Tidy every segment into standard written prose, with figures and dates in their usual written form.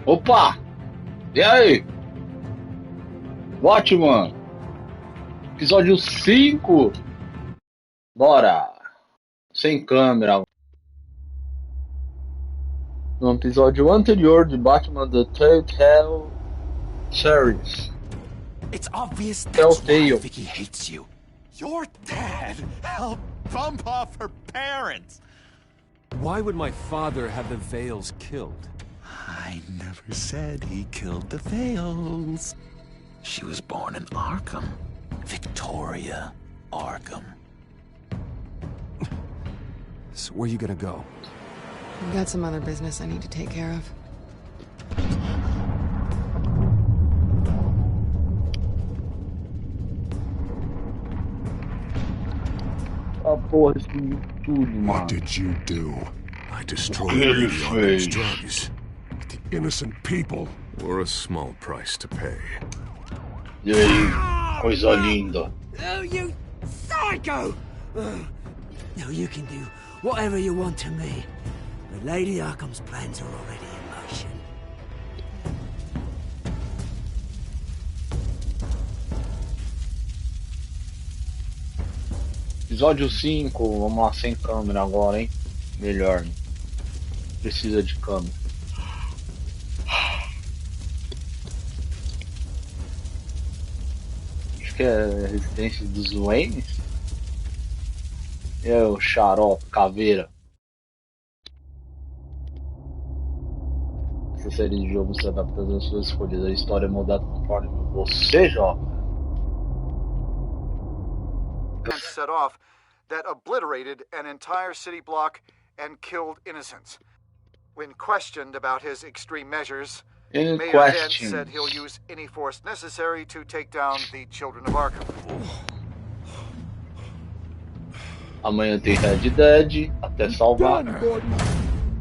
Opa! E aí? Batman! Episódio 5. Bora! Sem câmera. No episódio anterior de Batman The Telltale Series. It's obvious that's why Telltale. Vicky hates you. Your dad helped bump off her parents. Why would my father have the Vales killed? I never said he killed the Vales. She was born in Arkham. Victoria Arkham. So where you gonna go? I've got some other business I need to take care of. A porra de tudo, mano. What did you do? I destroyed Ele these fez. drugs. The innocent people were a small price to pay. E aí, coisa linda. Oh, you psycho! No, you can do whatever you want to me. But Lady Arkham's plans are already in motion. Episódio 5, vamos lá, sem câmera agora, hein? Melhor, né? Precisa de câmera. Acho que é a residência dos Waynes. É o xarope, caveira. Essa série de jogos se adapta às suas escolhas. A história é moldada conforme você joga. Set off that obliterated an entire city block and killed innocents. When questioned about his extreme measures, In Mayor Dent questions. said he'll use any force necessary to take down the children of Arkham. Amanhã tem Red Dead até salvar.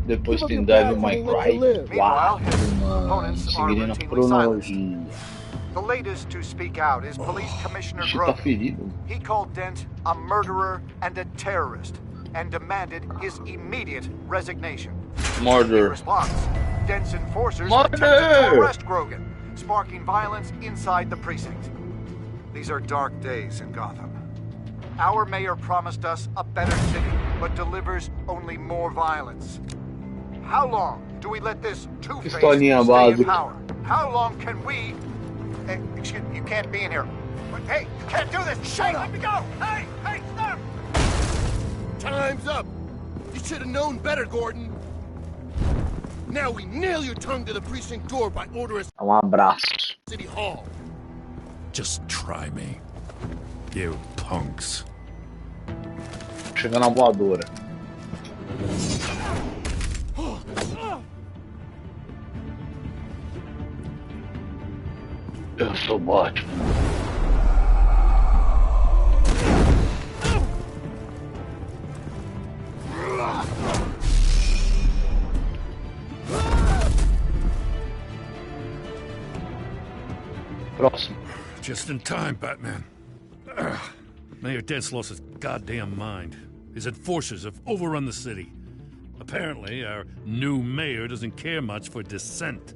Depois tem Devil May Cry 4, mano. Seguindo a cronologia. The latest to speak out is Police Commissioner Bicho tá Grogan. ferido. He called Dent a murderer and a terrorist and demanded his immediate resignation. In Murder. response, Dent's enforcers Murder! attempted to arrest Grogan, sparking violence inside the precinct. These are dark days in Gotham. Our mayor promised us a better city, but delivers only more violence. How long do we let this two-faced stay Pistolinha in básica. power? How long can we... Hey, excuse me, you can't be in here. Hey, you can't do this! Shut up! Let me go! Hey, stop! Time's up! You should have known better, Gordon! Now we nail your tongue to the precinct door by order of Abraço. City Hall. Just try me, you punks. Chegando na voadora. Eu sou Batman. Próximo. Just in time, Batman. Mayor Dent's lost his goddamn mind. His enforcers have overrun the city. Apparently, our new mayor doesn't care much for dissent.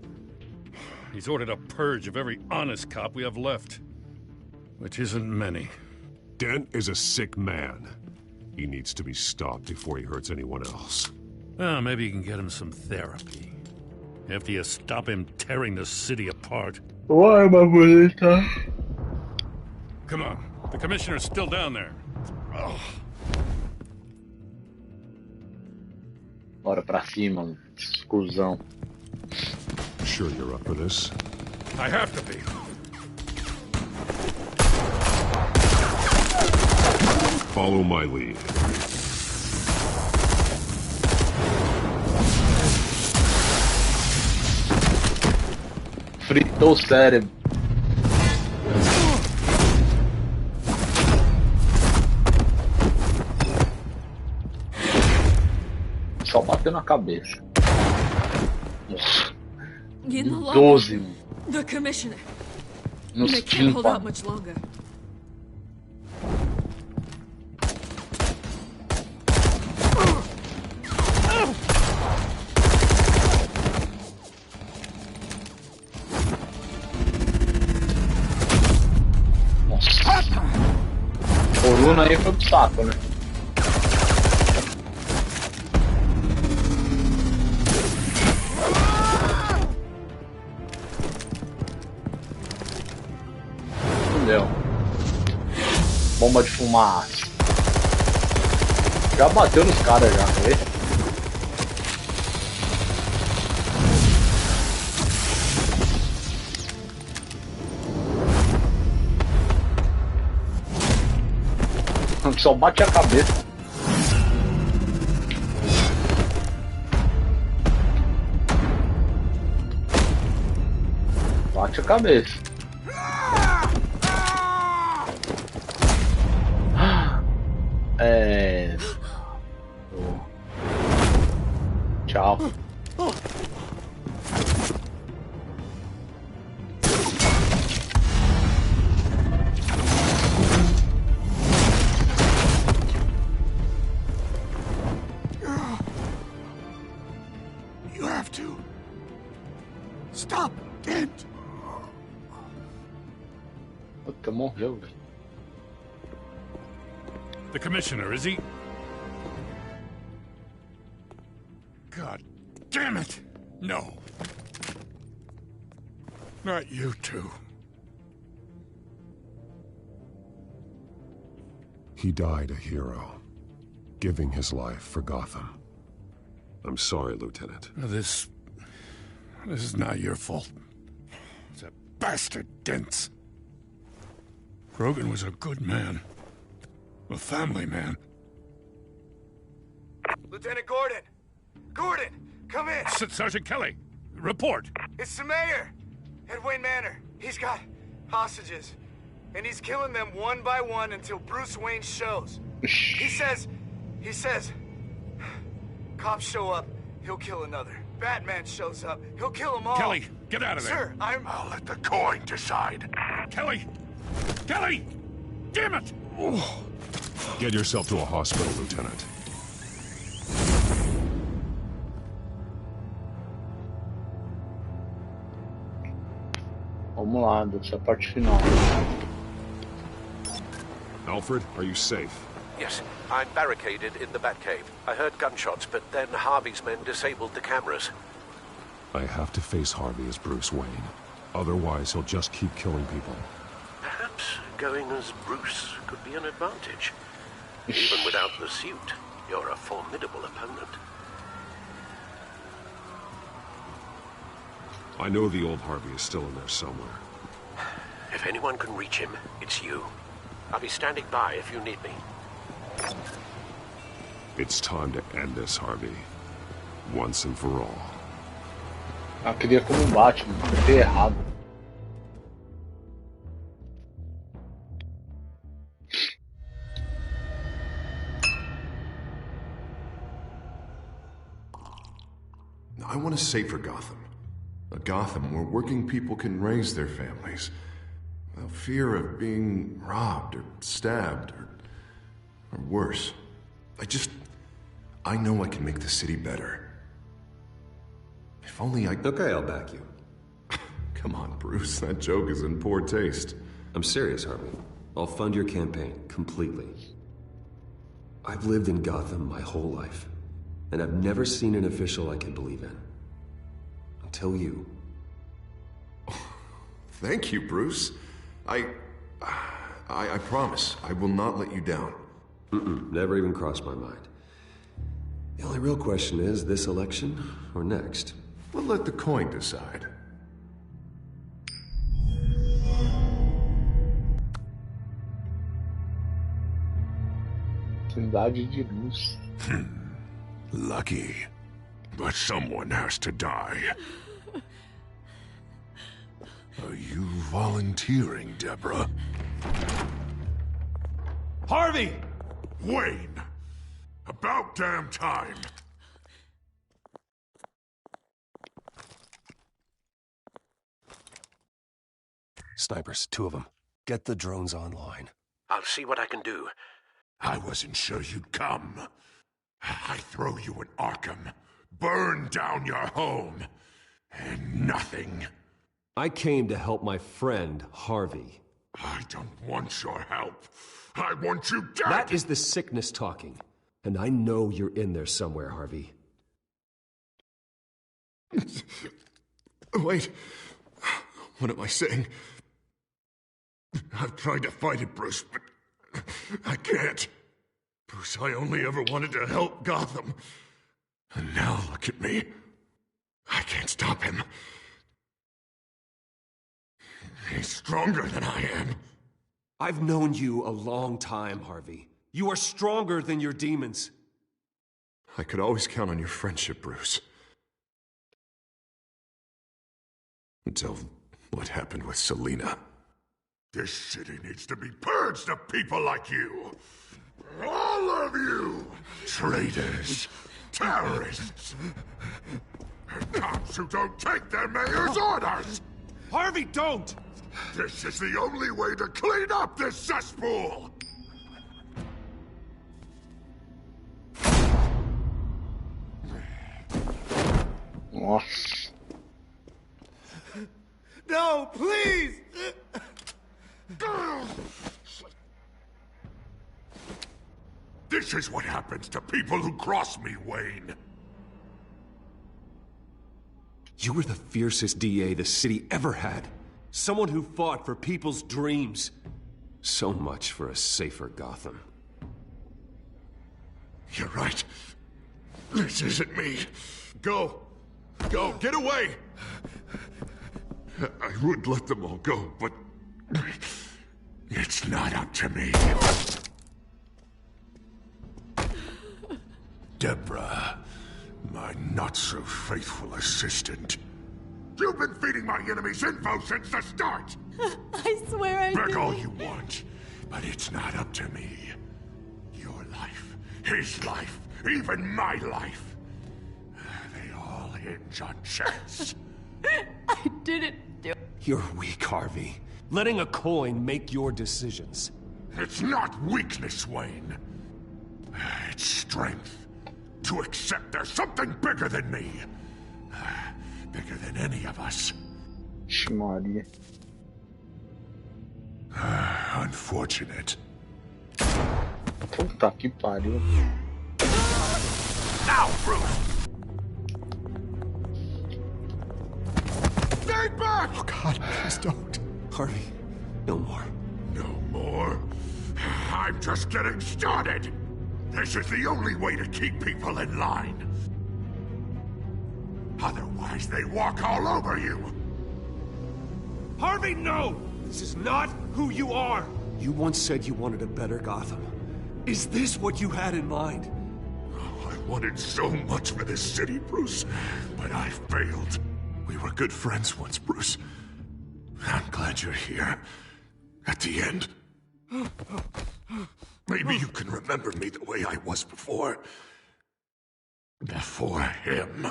He's ordered a purge of every honest cop we have left. Which isn't many. Dent is a sick man. He needs to be stopped before he hurts anyone else. Well, maybe you can get him some therapy. After you stop him tearing the city apart. Oi, bonita. Come on, the commissioner's still down there. Oh. Bora pra cima, exclusão. Sure you're up for this? I have to be. Follow my lead. Fritou o cérebro. Só bateu na cabeça. Nossa. In the lobby, 12, mano. the commissioner. Nos They can't hold out tímpanos. much longer. Bruno aí foi pro saco, né? Entendeu? Bomba de fumaça. Já bateu nos caras já, tá vendo? Só bate a cabeça. Bate a cabeça. Tchau. You have to stop it. Puta, morreu, velho. The commissioner, is he? God damn it! No. Not you two. He died a hero, giving his life for Gotham. I'm sorry, Lieutenant. This is not your fault. It's a bastard Dents. Grogan was a good man. A family man. Lieutenant Gordon! Gordon, come in! Sergeant Kelly, report. It's the mayor! At Wayne Manor. He's got hostages. And he's killing them one by one until Bruce Wayne shows. He says... Cops show up, he'll kill another. Batman shows up, he'll kill them all. Kelly, get out of there. Sir, I'll let the coin decide. Kelly! Kelly! Damn it! Get yourself to a hospital, Lieutenant. Vamos lá, dessa é a parte final. Alfred, are you safe? Yes, I'm barricaded in the Batcave. I heard gunshots, but then Harvey's men disabled the cameras. I have to face Harvey as Bruce Wayne. Otherwise, he'll just keep killing people. Perhaps going as Bruce could be an advantage. Even without the suit, you're a formidable opponent. I know the old Harvey is still in there somewhere. If anyone can reach him, it's you. I'll be standing by if you need me. It's time to end this, Harvey. Once and for all. Eu queria como um Batman, foi errado. I want a safer Gotham. A Gotham where working people can raise their families without fear of being robbed or stabbed or worse. I know I can make the city better. If only I... Okay, I'll back you. Come on, Bruce, that joke is in poor taste. I'm serious, Harvey. I'll fund your campaign, completely. I've lived in Gotham my whole life, and I've never seen an official I can believe in. Until you. Thank you, Bruce. I promise, I will not let you down. Never even crossed my mind. The only real question is, this election or next? We'll let the coin decide. Cidade de luz. Lucky. But someone has to die. Are you volunteering, Deborah? Harvey! Wayne! About damn time! Snipers, 2 of them. Get the drones online. I'll see what I can do. I wasn't sure you'd come. I throw you in Arkham, burn down your home, and nothing. I came to help my friend, Harvey. I don't want your help. I want you dead! That is the sickness talking. And I know you're in there somewhere, Harvey. Wait. What am I saying? I've tried to fight it, Bruce, but I can't. Bruce, I only ever wanted to help Gotham. And now look at me. I can't stop him. He's stronger than I am. I've known you a long time, Harvey. You are stronger than your demons. I could always count on your friendship, Bruce. Until what happened with Selina. This city needs to be purged of people like you. All of you! Traitors, terrorists, and cops who don't take their mayor's orders! Harvey, don't! This is the only way to clean up this cesspool! Nossa. No, please! This is what happens to people who cross me, Wayne. You were the fiercest DA the city ever had. Someone who fought for people's dreams. So much for a safer Gotham. You're right. This isn't me. Go. Go. Get away. I would let them all go, but it's not up to me. Deborah, my not-so-faithful assistant. You've been feeding my enemies info since the start! I swear I Beg didn't. all you want, but it's not up to me. Your life, his life, even my life. They all hinge on chance. I didn't do it. You're weak, Harvey. Letting a coin make your decisions. It's not weakness, Wayne. It's strength. To accept there's something bigger than me. Bigger than any of us. Maria. Unfortunate. Puta que pariu. Now, Bruce! Stay back! Oh God, please don't. Harvey, no more. No more? I'm just getting started! This is the only way to keep people in line. Otherwise, they walk all over you. Harvey, no! This is not who you are! You once said you wanted a better Gotham. Is this what you had in mind? Oh, I wanted so much for this city, Bruce, but I failed. We were good friends once, Bruce. I'm glad you're here. At the end. Maybe you can remember me the way I was before. Before him.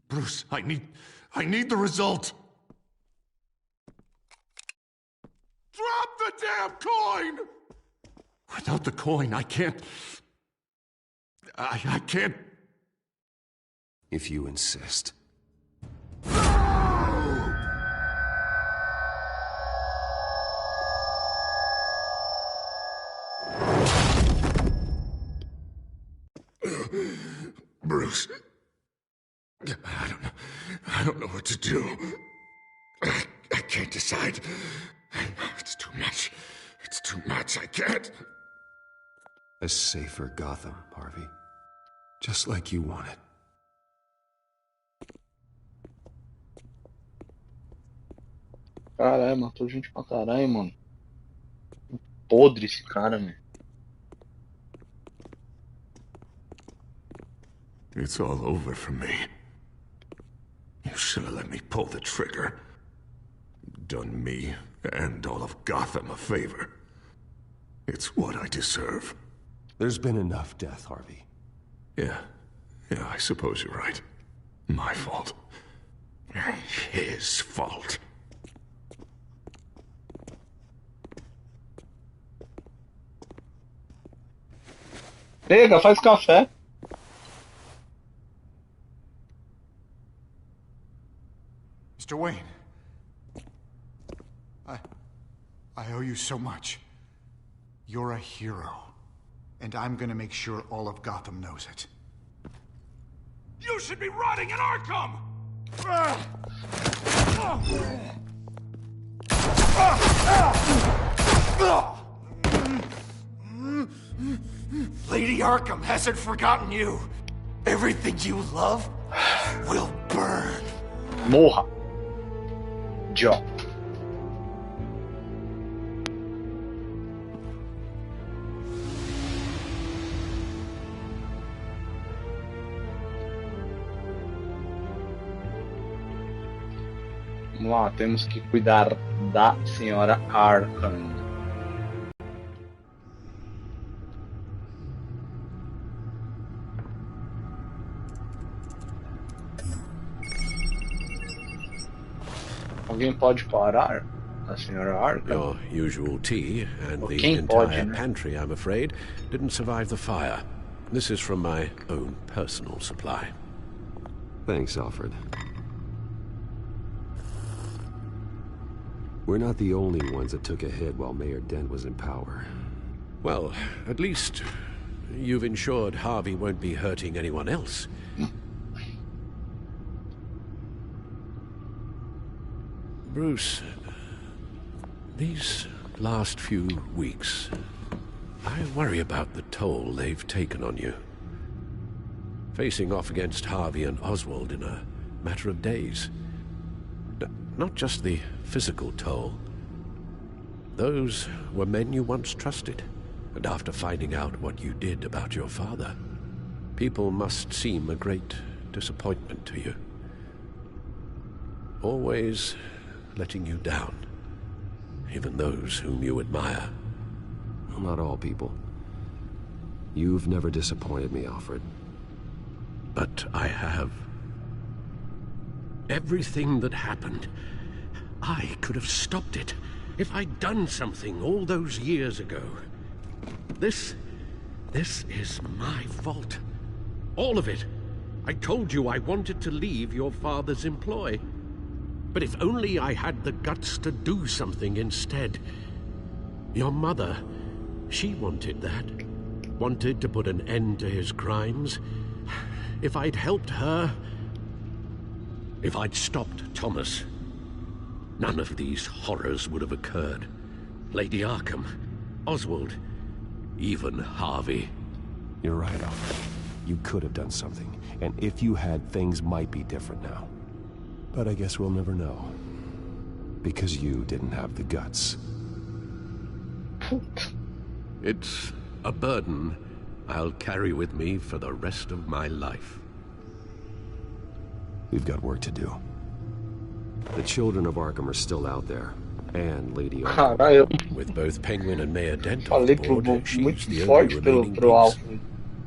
Bruce, I need the result. Drop the damn coin! Without the coin, I can't... I can't... If you insist. Bruce... I don't know what to do. I can't decide. It's too much. It's too much. I can't. A safer Gotham, Harvey. Just like you wanted. Caralho, matou gente pra caralho, mano. Podre esse cara, velho. It's all over for me. You should have let me pull the trigger. Done me and all of Gotham a favor. It's what I deserve. There's been enough death, Harvey. Yeah, I suppose you're right. My fault. His fault. Pega, faz café. so much. You're a hero. And I'm gonna make sure all of Gotham knows it. You should be rotting in Arkham! Lady Arkham hasn't forgotten you. Everything you love will burn. Morra. Job. Vamos lá, temos que cuidar da senhora Arkham. Alguém pode parar a senhora Arkham? Your usual tea and the Quem pode, entire né? pantry, I'm afraid, didn't survive the fire. This is from my own personal supply. Thanks, Alfred. We're not the only ones that took a hit while Mayor Dent was in power. Well, at least you've ensured Harvey won't be hurting anyone else. Bruce, these last few weeks, I worry about the toll they've taken on you. Facing off against Harvey and Oswald in a matter of days. Not just the physical toll. Those were men you once trusted, and after finding out what you did about your father, people must seem a great disappointment to you. Always letting you down, even those whom you admire. Well, not all people. You've never disappointed me, Alfred. But I have. Everything that happened, I could have stopped it if I'd done something all those years ago. This is my fault. All of it. I told you I wanted to leave your father's employ. But if only I had the guts to do something instead. Your mother, she wanted that. Wanted to put an end to his crimes. If I'd helped her, if I'd stopped Thomas, none of these horrors would have occurred. Lady Arkham, Oswald, even Harvey. You're right, Alfred. You could have done something, and if you had, things might be different now. But I guess we'll never know. Because you didn't have the guts. It's a burden I'll carry with me for the rest of my life. We've got work to do. The children of Arkham are still out there, and Lady Arkham. With both Penguin and Mayor Dent Falei on board, she's the only muito remaining pro piece. Alfred.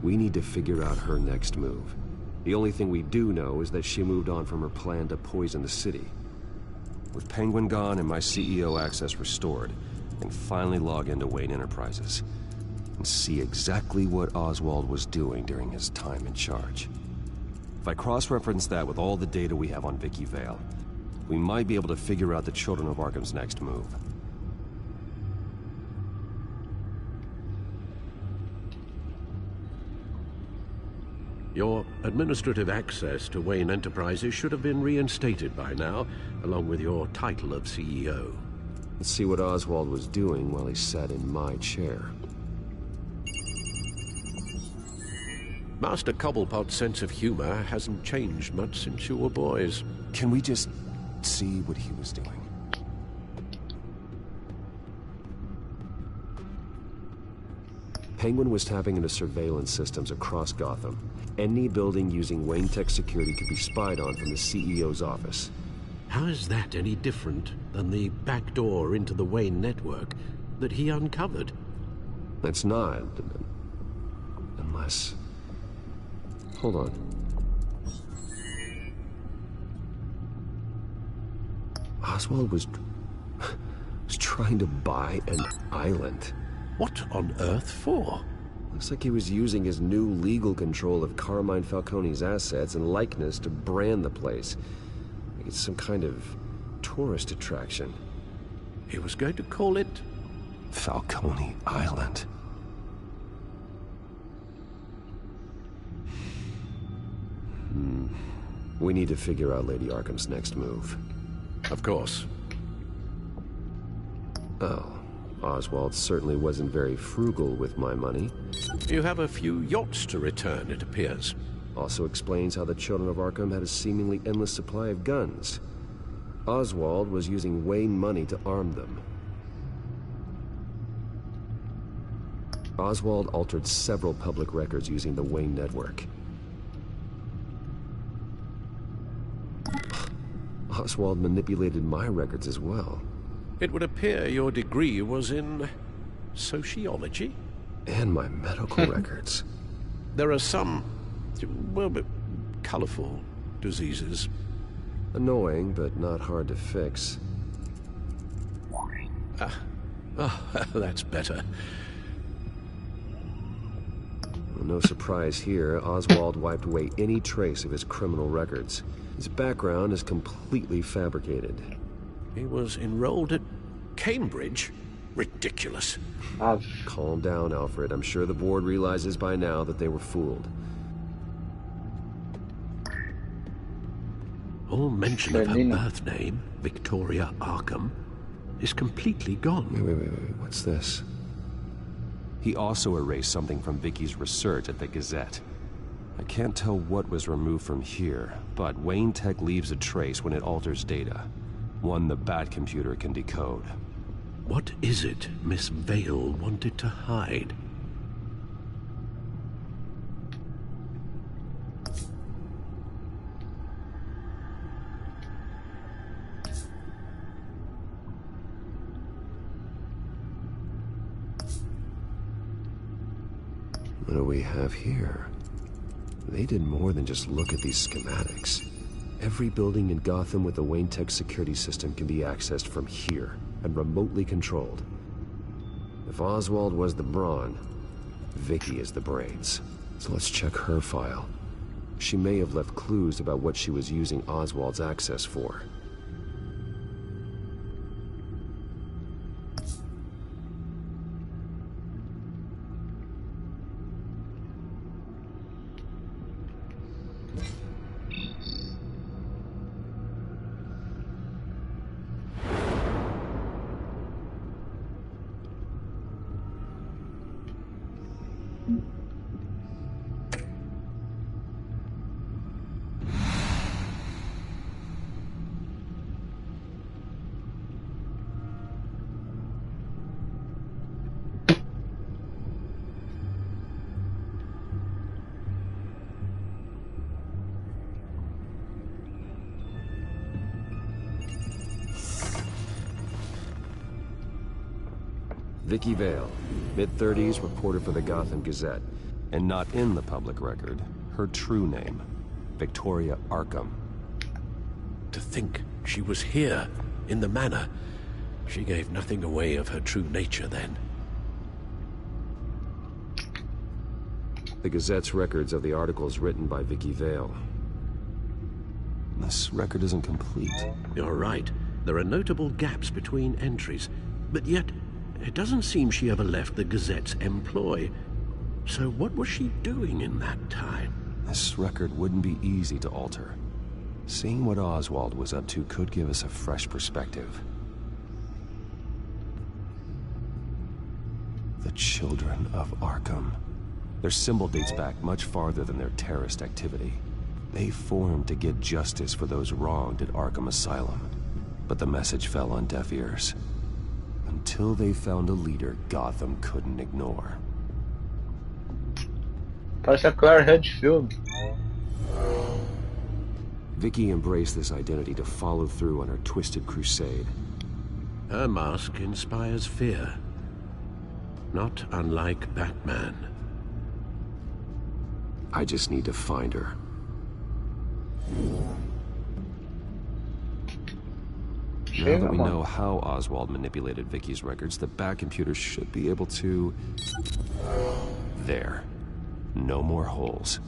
We need to figure out her next move. The only thing we do know is that she moved on from her plan to poison the city. With Penguin gone and my CEO access restored, I can finally log into Wayne Enterprises and see exactly what Oswald was doing during his time in charge. If I cross-reference that with all the data we have on Vicky Vale, we might be able to figure out the Children of Arkham's next move. Your administrative access to Wayne Enterprises should have been reinstated by now, along with your title of CEO. Let's see what Oswald was doing while he sat in my chair. Master Cobblepot's sense of humor hasn't changed much since you were boys. Can we just see what he was doing? Penguin was tapping into surveillance systems across Gotham. Any building using Wayne Tech security could be spied on from the CEO's office. How is that any different than the back door into the Wayne network that he uncovered? That's not. Unless... Hold on. Oswald was trying to buy an island. What on earth for? Looks like he was using his new legal control of Carmine Falcone's assets and likeness to brand the place. Like it's some kind of tourist attraction. He was going to call it Falcone Island. We need to figure out Lady Arkham's next move. Of course. Oh, Oswald certainly wasn't very frugal with my money. You have a few yachts to return, it appears. Also explains how the children of Arkham had a seemingly endless supply of guns. Oswald was using Wayne money to arm them. Oswald altered several public records using the Wayne network. Oswald manipulated my records as well. It would appear your degree was in sociology? And my medical records. There are some, well, colorful diseases. Annoying, but not hard to fix. That's better. Well, no surprise here, Oswald wiped away any trace of his criminal records. His background is completely fabricated. He was enrolled at Cambridge? Ridiculous. Calm down, Alfred. I'm sure the board realizes by now that they were fooled. All mention of her birth name, Victoria Arkham, is completely gone. Wait. What's this? He also erased something from Vicky's research at the Gazette. I can't tell what was removed from here, but Wayne Tech leaves a trace when it alters data. One the Bat computer can decode. What is it Miss Vale wanted to hide? What do we have here? They did more than just look at these schematics. Every building in Gotham with the Wayne Tech security system can be accessed from here and remotely controlled. If Oswald was the brawn, Vicky is the brains. So let's check her file. She may have left clues about what she was using Oswald's access for. Vicky Vale, mid-30s, reporter for the Gotham Gazette. And not in the public record, her true name, Victoria Arkham. To think she was here, in the manor. She gave nothing away of her true nature then. The Gazette's records of the articles written by Vicky Vale. This record isn't complete. You're right. There are notable gaps between entries, but yet it doesn't seem she ever left the Gazette's employ. So what was she doing in that time? This record wouldn't be easy to alter. Seeing what Oswald was up to could give us a fresh perspective. The Children of Arkham. Their symbol dates back much farther than their terrorist activity. They formed to get justice for those wronged at Arkham Asylum. But the message fell on deaf ears. Until they found a leader Gotham couldn't ignore. Parece a Claire Redfield. Vicky embraced this identity to follow through on her twisted crusade. Her mask inspires fear. Not unlike Batman. I just need to find her. Now that we know how Oswald manipulated Vicky's records, the Bat computer should be able to... There. No more holes.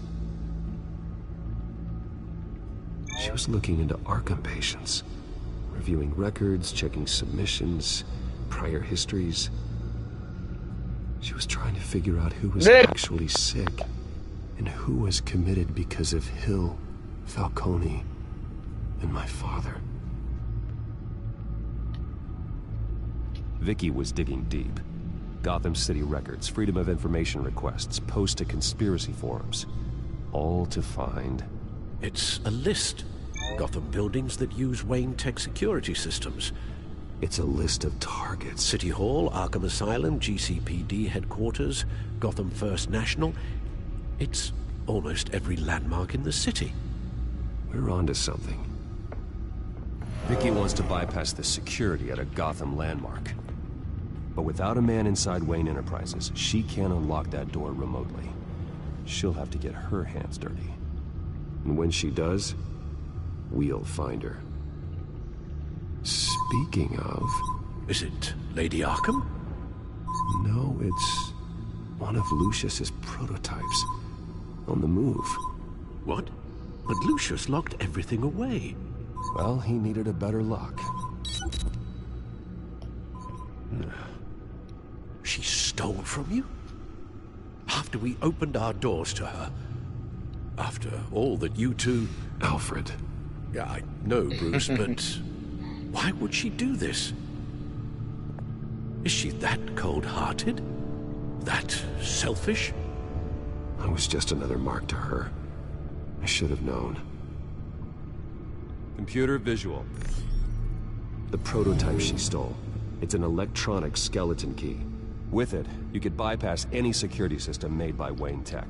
She was looking into Arkham patients, reviewing records, checking submissions, prior histories. She was trying to figure out who was actually sick and who was committed because of Hill, Falcone, and my father. Vicky was digging deep. Gotham City records, Freedom of Information requests, posts to conspiracy forums. All to find... It's a list. Gotham buildings that use Wayne Tech security systems. It's a list of targets. City Hall, Arkham Asylum, GCPD headquarters, Gotham First National. It's almost every landmark in the city. We're onto something. Vicky wants to bypass the security at a Gotham landmark. But without a man inside Wayne Enterprises, she can't unlock that door remotely. She'll have to get her hands dirty. And when she does, we'll find her. Speaking of... Is it Lady Arkham? No, it's one of Lucius's prototypes. On the move. What? But Lucius locked everything away. Well, he needed a better lock. She stole from you? After we opened our doors to her? After all that you two... Alfred. Yeah, I know, Bruce, but... why would she do this? Is she that cold-hearted? That selfish? I was just another mark to her. I should have known. Computer visual. The prototype she stole. It's an electronic skeleton key. With it, you could bypass any security system made by Wayne Tech.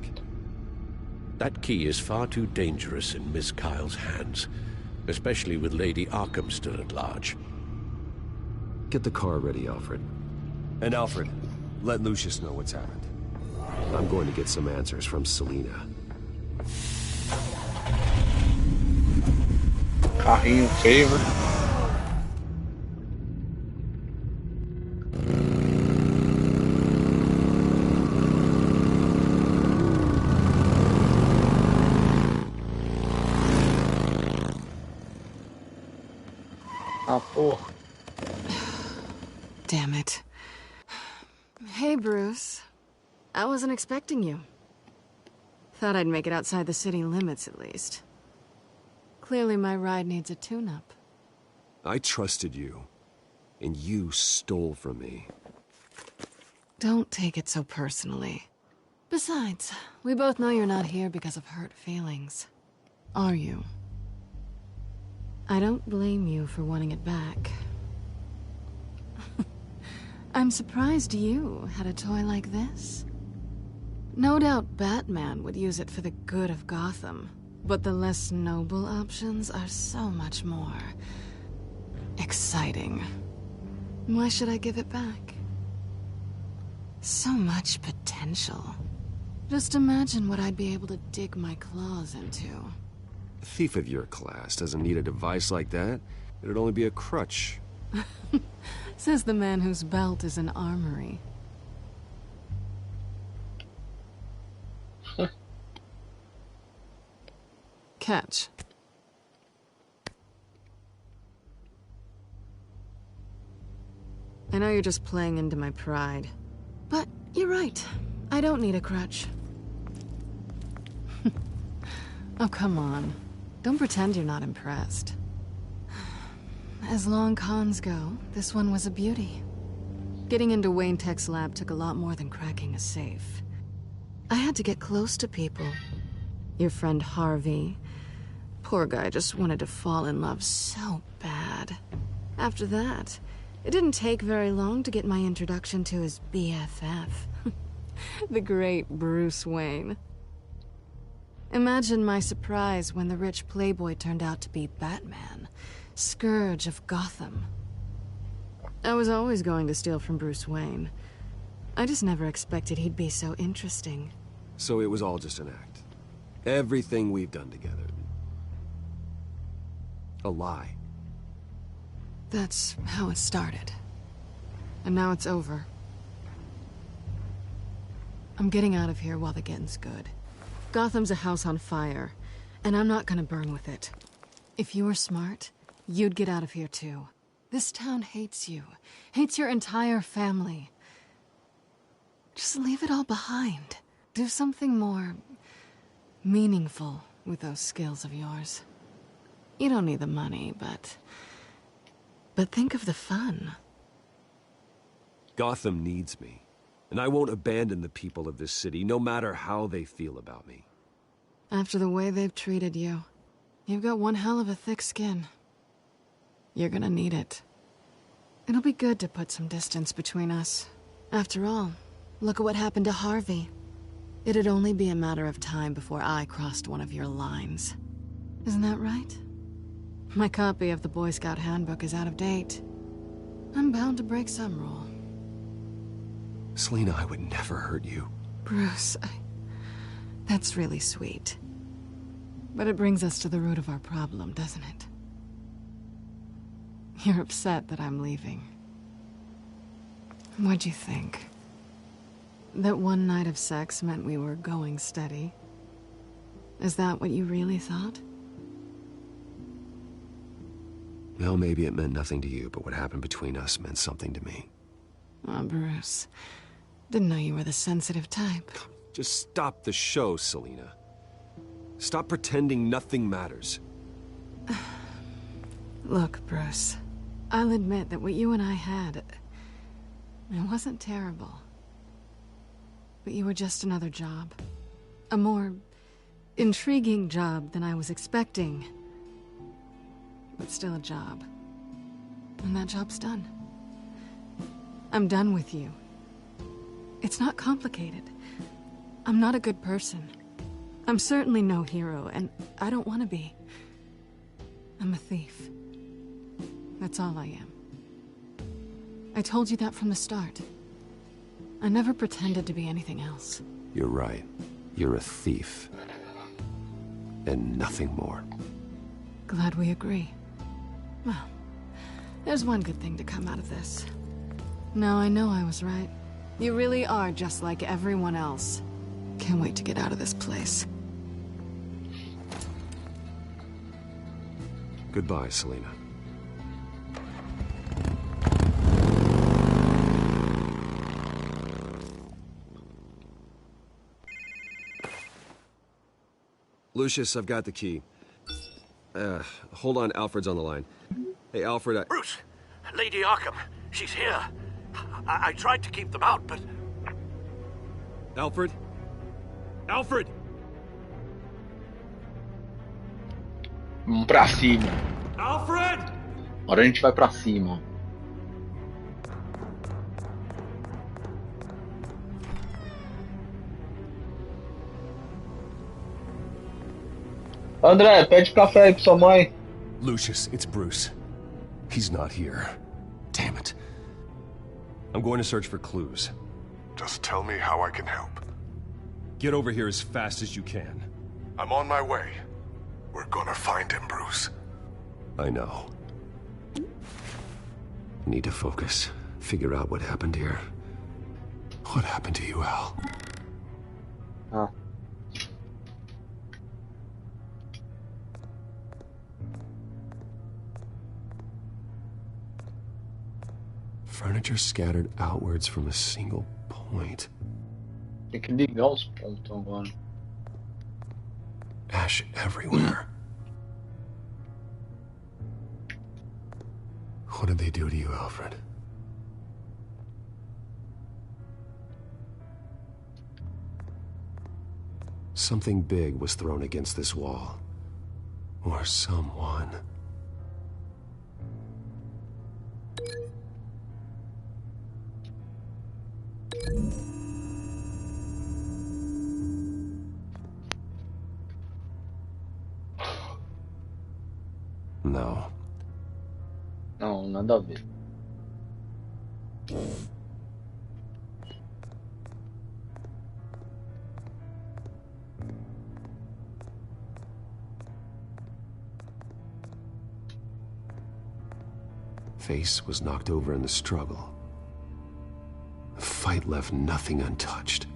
That key is far too dangerous in Miss Kyle's hands, especially with Lady Arkham still at large. Get the car ready, Alfred. And Alfred, let Lucius know what's happened. I'm going to get some answers from Selina. Carrinho favor. Ah, porra. Damn it. Hey, Bruce. I wasn't expecting you. Thought I'd make it outside the city limits, at least. Clearly my ride needs a tune-up. I trusted you, and you stole from me. Don't take it so personally. Besides, we both know you're not here because of hurt feelings. Are you? I don't blame you for wanting it back. I'm surprised you had a toy like this. No doubt Batman would use it for the good of Gotham, but the less noble options are so much more exciting. Why should I give it back? So much potential. Just imagine what I'd be able to dig my claws into. A thief of your class doesn't need a device like that. It'd only be a crutch. Says the man whose belt is an armory. Catch. I know you're just playing into my pride, but you're right. I don't need a crutch. Oh, come on. Don't pretend you're not impressed. As long cons go, this one was a beauty. Getting into Wayne Tech's lab took a lot more than cracking a safe. I had to get close to people. Your friend Harvey. Poor guy just wanted to fall in love so bad. After that, it didn't take very long to get my introduction to his BFF. The great Bruce Wayne. Imagine my surprise when the rich playboy turned out to be Batman, Scourge of Gotham. I was always going to steal from Bruce Wayne. I just never expected he'd be so interesting. So it was all just an act. Everything we've done together. A lie. That's how it started. And now it's over. I'm getting out of here while the getting's good. Gotham's a house on fire, and I'm not gonna burn with it. If you were smart, you'd get out of here too. This town hates you. Hates your entire family. Just leave it all behind. Do something more meaningful with those skills of yours. You don't need the money, but think of the fun. Gotham needs me, and I won't abandon the people of this city, no matter how they feel about me. After the way they've treated you, you've got one hell of a thick skin. You're gonna need it. It'll be good to put some distance between us. After all, look at what happened to Harvey. It'd only be a matter of time before I crossed one of your lines. Isn't that right? My copy of the Boy Scout Handbook is out of date. I'm bound to break some rule. Selina, I would never hurt you. Bruce, that's really sweet. But it brings us to the root of our problem, doesn't it? You're upset that I'm leaving. What'd you think? That one night of sex meant we were going steady? Is that what you really thought? Well, maybe it meant nothing to you, but what happened between us meant something to me. Oh, Bruce. Didn't know you were the sensitive type. Just stop the show, Selina. Stop pretending nothing matters. Look, Bruce. I'll admit that what you and I had, it wasn't terrible. But you were just another job. A more intriguing job than I was expecting. But still a job. And that job's done. I'm done with you. It's not complicated. I'm not a good person. I'm certainly no hero, and I don't want to be. I'm a thief. That's all I am. I told you that from the start. I never pretended to be anything else. You're right. You're a thief. And nothing more. Glad we agree. Well, there's one good thing to come out of this. Now I know I was right. You really are just like everyone else. Can't wait to get out of this place. Goodbye, Selina. Lucius, I've got the key. Hold on, Alfred's on the line. Hey, Alfred, Bruce! Lady Arkham, she's here. I tried to keep them out, but... Alfred? Alfred! Vamos pra cima. Alfred! Agora a gente vai pra cima. André, pede café aí pra sua mãe. Lucius, it's Bruce. He's not here. Damn it. I'm going to search for clues. Just tell me how I can help. Get over here as fast as you can. I'm on my way. We're gonna find him, Bruce. I know. I need to focus. Figure out what happened here. What happened to you, Al? Ah. Furniture scattered outwards from a single point. Tem que ligar os pontos agora. Ash everywhere. What did they do to you, Alfred? Something big was thrown against this wall. Or someone. No. Não, nada a ver. Face was knocked over in the struggle. The fight left nothing untouched.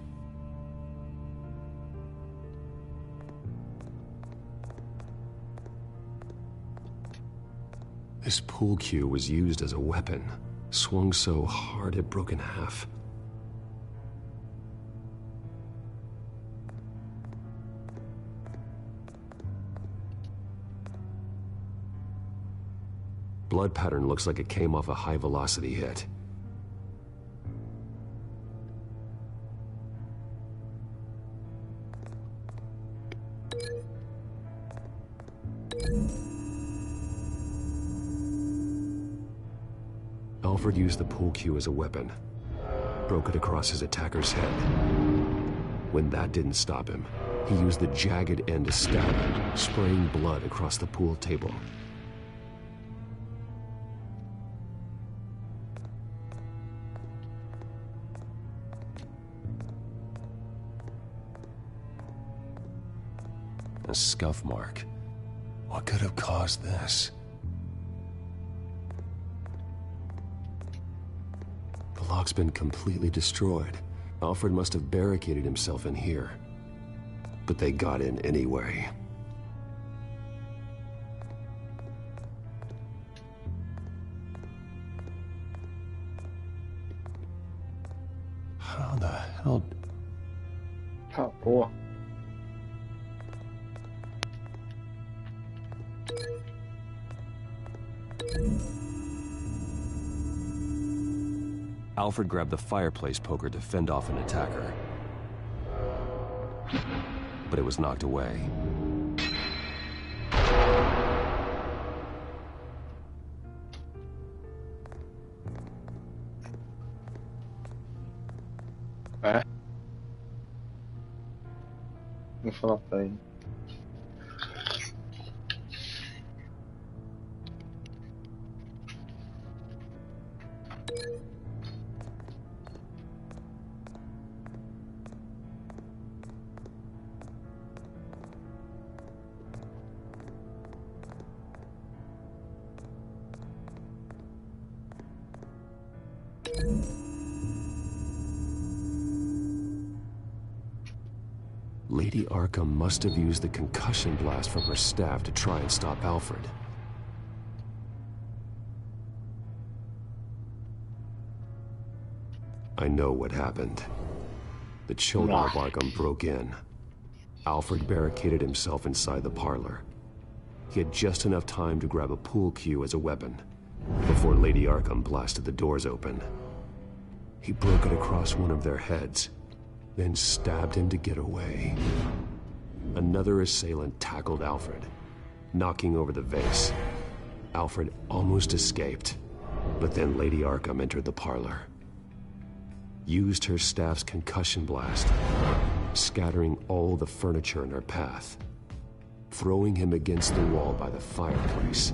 This pool cue was used as a weapon, swung so hard it broke in half. blood pattern looks like it came off a high-velocity hit. Alfred used the pool cue as a weapon, broke it across his attacker's head. When that didn't stop him, he used the jagged end to stab him, spraying blood across the pool table. A scuff mark. What could have caused this? The lock's been completely destroyed. Alfred must have barricaded himself in here. But they got in anyway. How the hell... Ah, porra. Alfred grabbed the fireplace poker to fend off an attacker. But it was knocked away. É? Vou falar pra ele. Lady Arkham must have used the concussion blast from her staff to try and stop Alfred. I know what happened. The children of Arkham broke in. Alfred barricaded himself inside the parlor. He had just enough time to grab a pool cue as a weapon before Lady Arkham blasted the doors open. He broke it across one of their heads, then stabbed him to get away. Another assailant tackled Alfred, knocking over the vase. Alfred almost escaped, but then Lady Arkham entered the parlor. Used her staff's concussion blast, scattering all the furniture in her path, throwing him against the wall by the fireplace.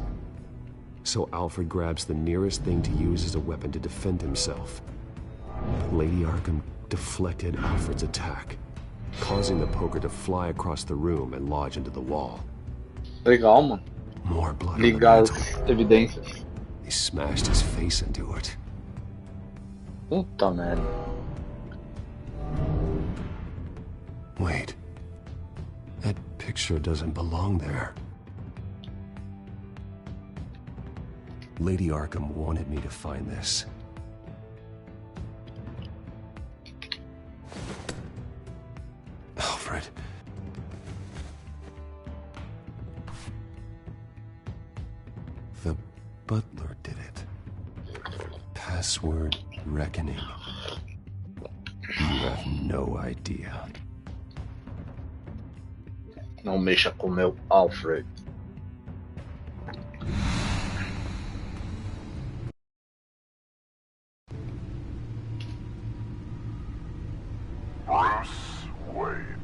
So Alfred grabs the nearest thing to use as a weapon to defend himself. But Lady Arkham deflected Alfred's attack, causing the poker to fly across the room and lodge into the wall. Legal, mano. More blood. Ligar as evidências. He smashed his face into it. Puta merda. Wait. That picture doesn't belong there. Lady Arkham wanted me to find this. Alfred. The butler did it. Password reckoning. You have no idea. Não mexa com meu Alfred. Bruce Wayne,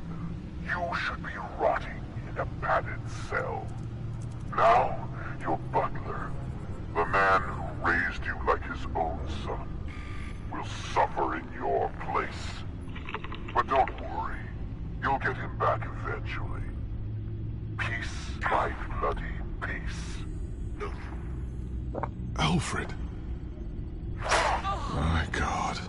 you should be rotting in a padded cell. Now, your butler, the man who raised you like his own son, will suffer in your place. But don't worry, you'll get him back eventually. Peace, my bloody peace. Alfred. My God.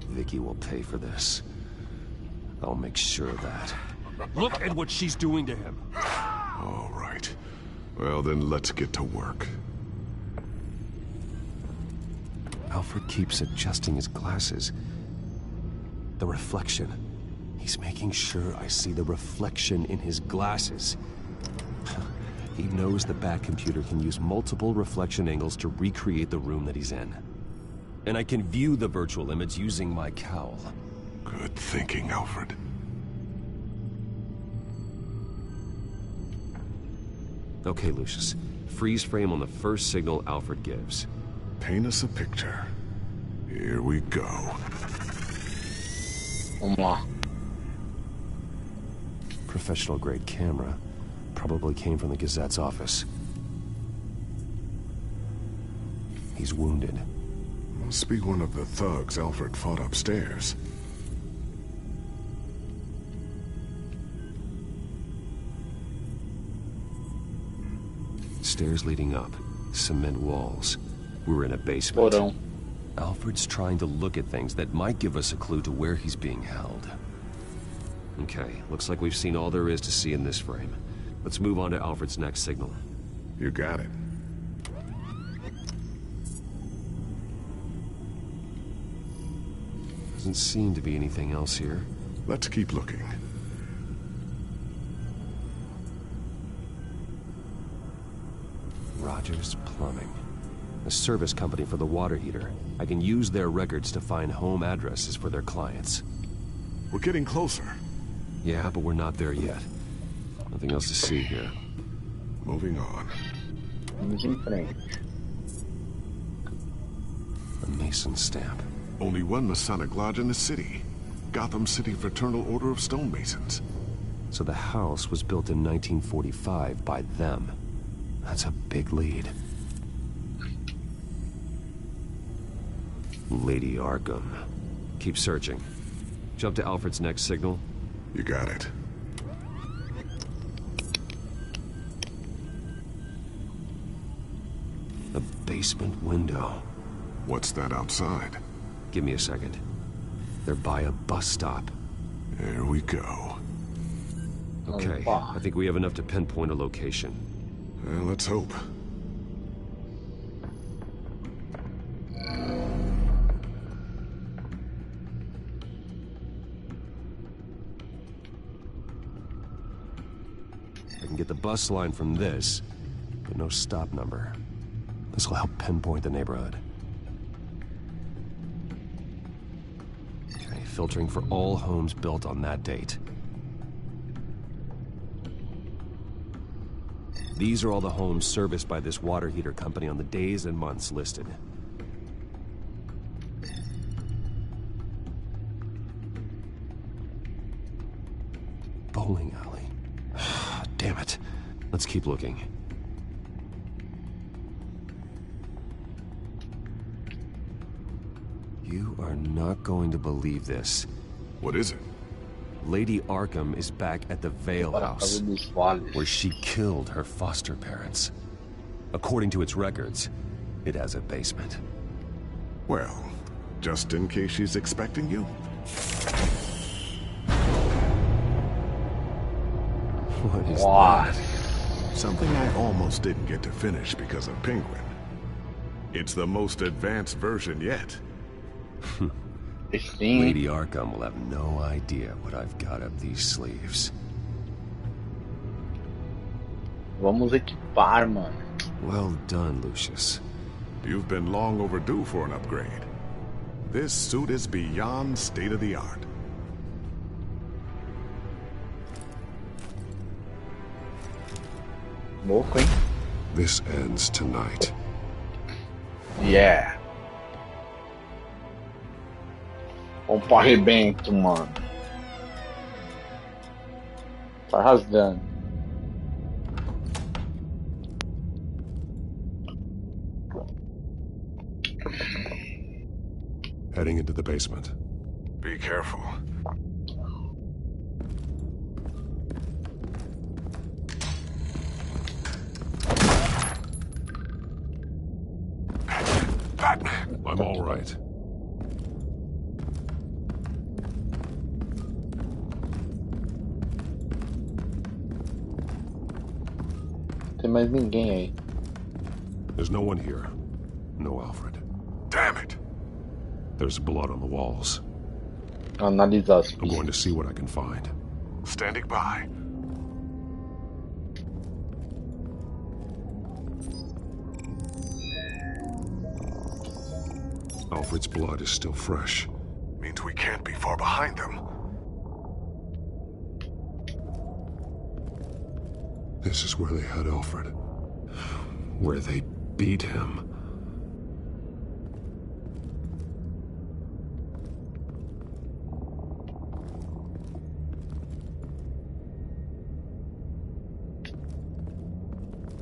Vicky will pay for this. I'll make sure of that. Look at what she's doing to him. All right. Well, then let's get to work. Alfred keeps adjusting his glasses. The reflection. He's making sure I see the reflection in his glasses. He knows the Bat-computer can use multiple reflection angles to recreate the room that he's in. And I can view the virtual image using my cowl. Good thinking, Alfred. Okay, Lucius. Freeze frame on the first signal Alfred gives. Paint us a picture. Here we go. Vamos lá. Professional-grade camera. Probably came from the Gazette's office. He's wounded. Must be one of the thugs Alfred fought upstairs. Stairs leading up. Cement walls. We're in a basement. Porão. Alfred's trying to look at things that might give us a clue to where he's being held. Okay, looks like we've seen all there is to see in this frame. Let's move on to Alfred's next signal. You got it. Doesn't seem to be anything else here. Let's keep looking. Rogers Plumbing. A service company for the water heater. I can use their records to find home addresses for their clients. We're getting closer. Yeah, but we're not there yet. Nothing else to see here. Moving on. Vamos em frente. A Mason stamp. Only one Masonic lodge in the city. Gotham City Fraternal Order of Stonemasons. So the house was built in 1945 by them. That's a big lead. Lady Arkham. Keep searching. Jump to Alfred's next signal. You got it. A basement window. What's that outside? Give me a second. They're by a bus stop. There we go. Okay, I think we have enough to pinpoint a location. Let's hope. I can get the bus line from this, but no stop number. This will help pinpoint the neighborhood. Okay, filtering for all homes built on that date. These are all the homes serviced by this water heater company on the days and months listed. Bowling alley. Damn it. Let's keep looking. You are not going to believe this. What is it? Lady Arkham is back at the Vale House, where she killed her foster parents. According to its records, it has a basement. Well, just in case she's expecting you. What is that? Something I almost didn't get to finish because of Penguin. It's the most advanced version yet. Lady Arkham will have no idea what I've got up these sleeves. Vamos equipar, mano. Well done, Lucius. You've been long overdue for an upgrade. This suit is beyond state-of-the-art. Louco, hein? This ends tonight. Yeah. Vamos pro arrebento, mano. Tá rasgando. Heading into the basement. Be careful. Batman! I'm all right. Tem mais ninguém aí. There's no one here. No Alfred. Damn it! There's blood on the walls. Analisar as I'm going to pistas. see what I can find. Standing by. Alfred's blood is still fresh. Means we can't be far behind them. This is where they had Alfred. Where they beat him.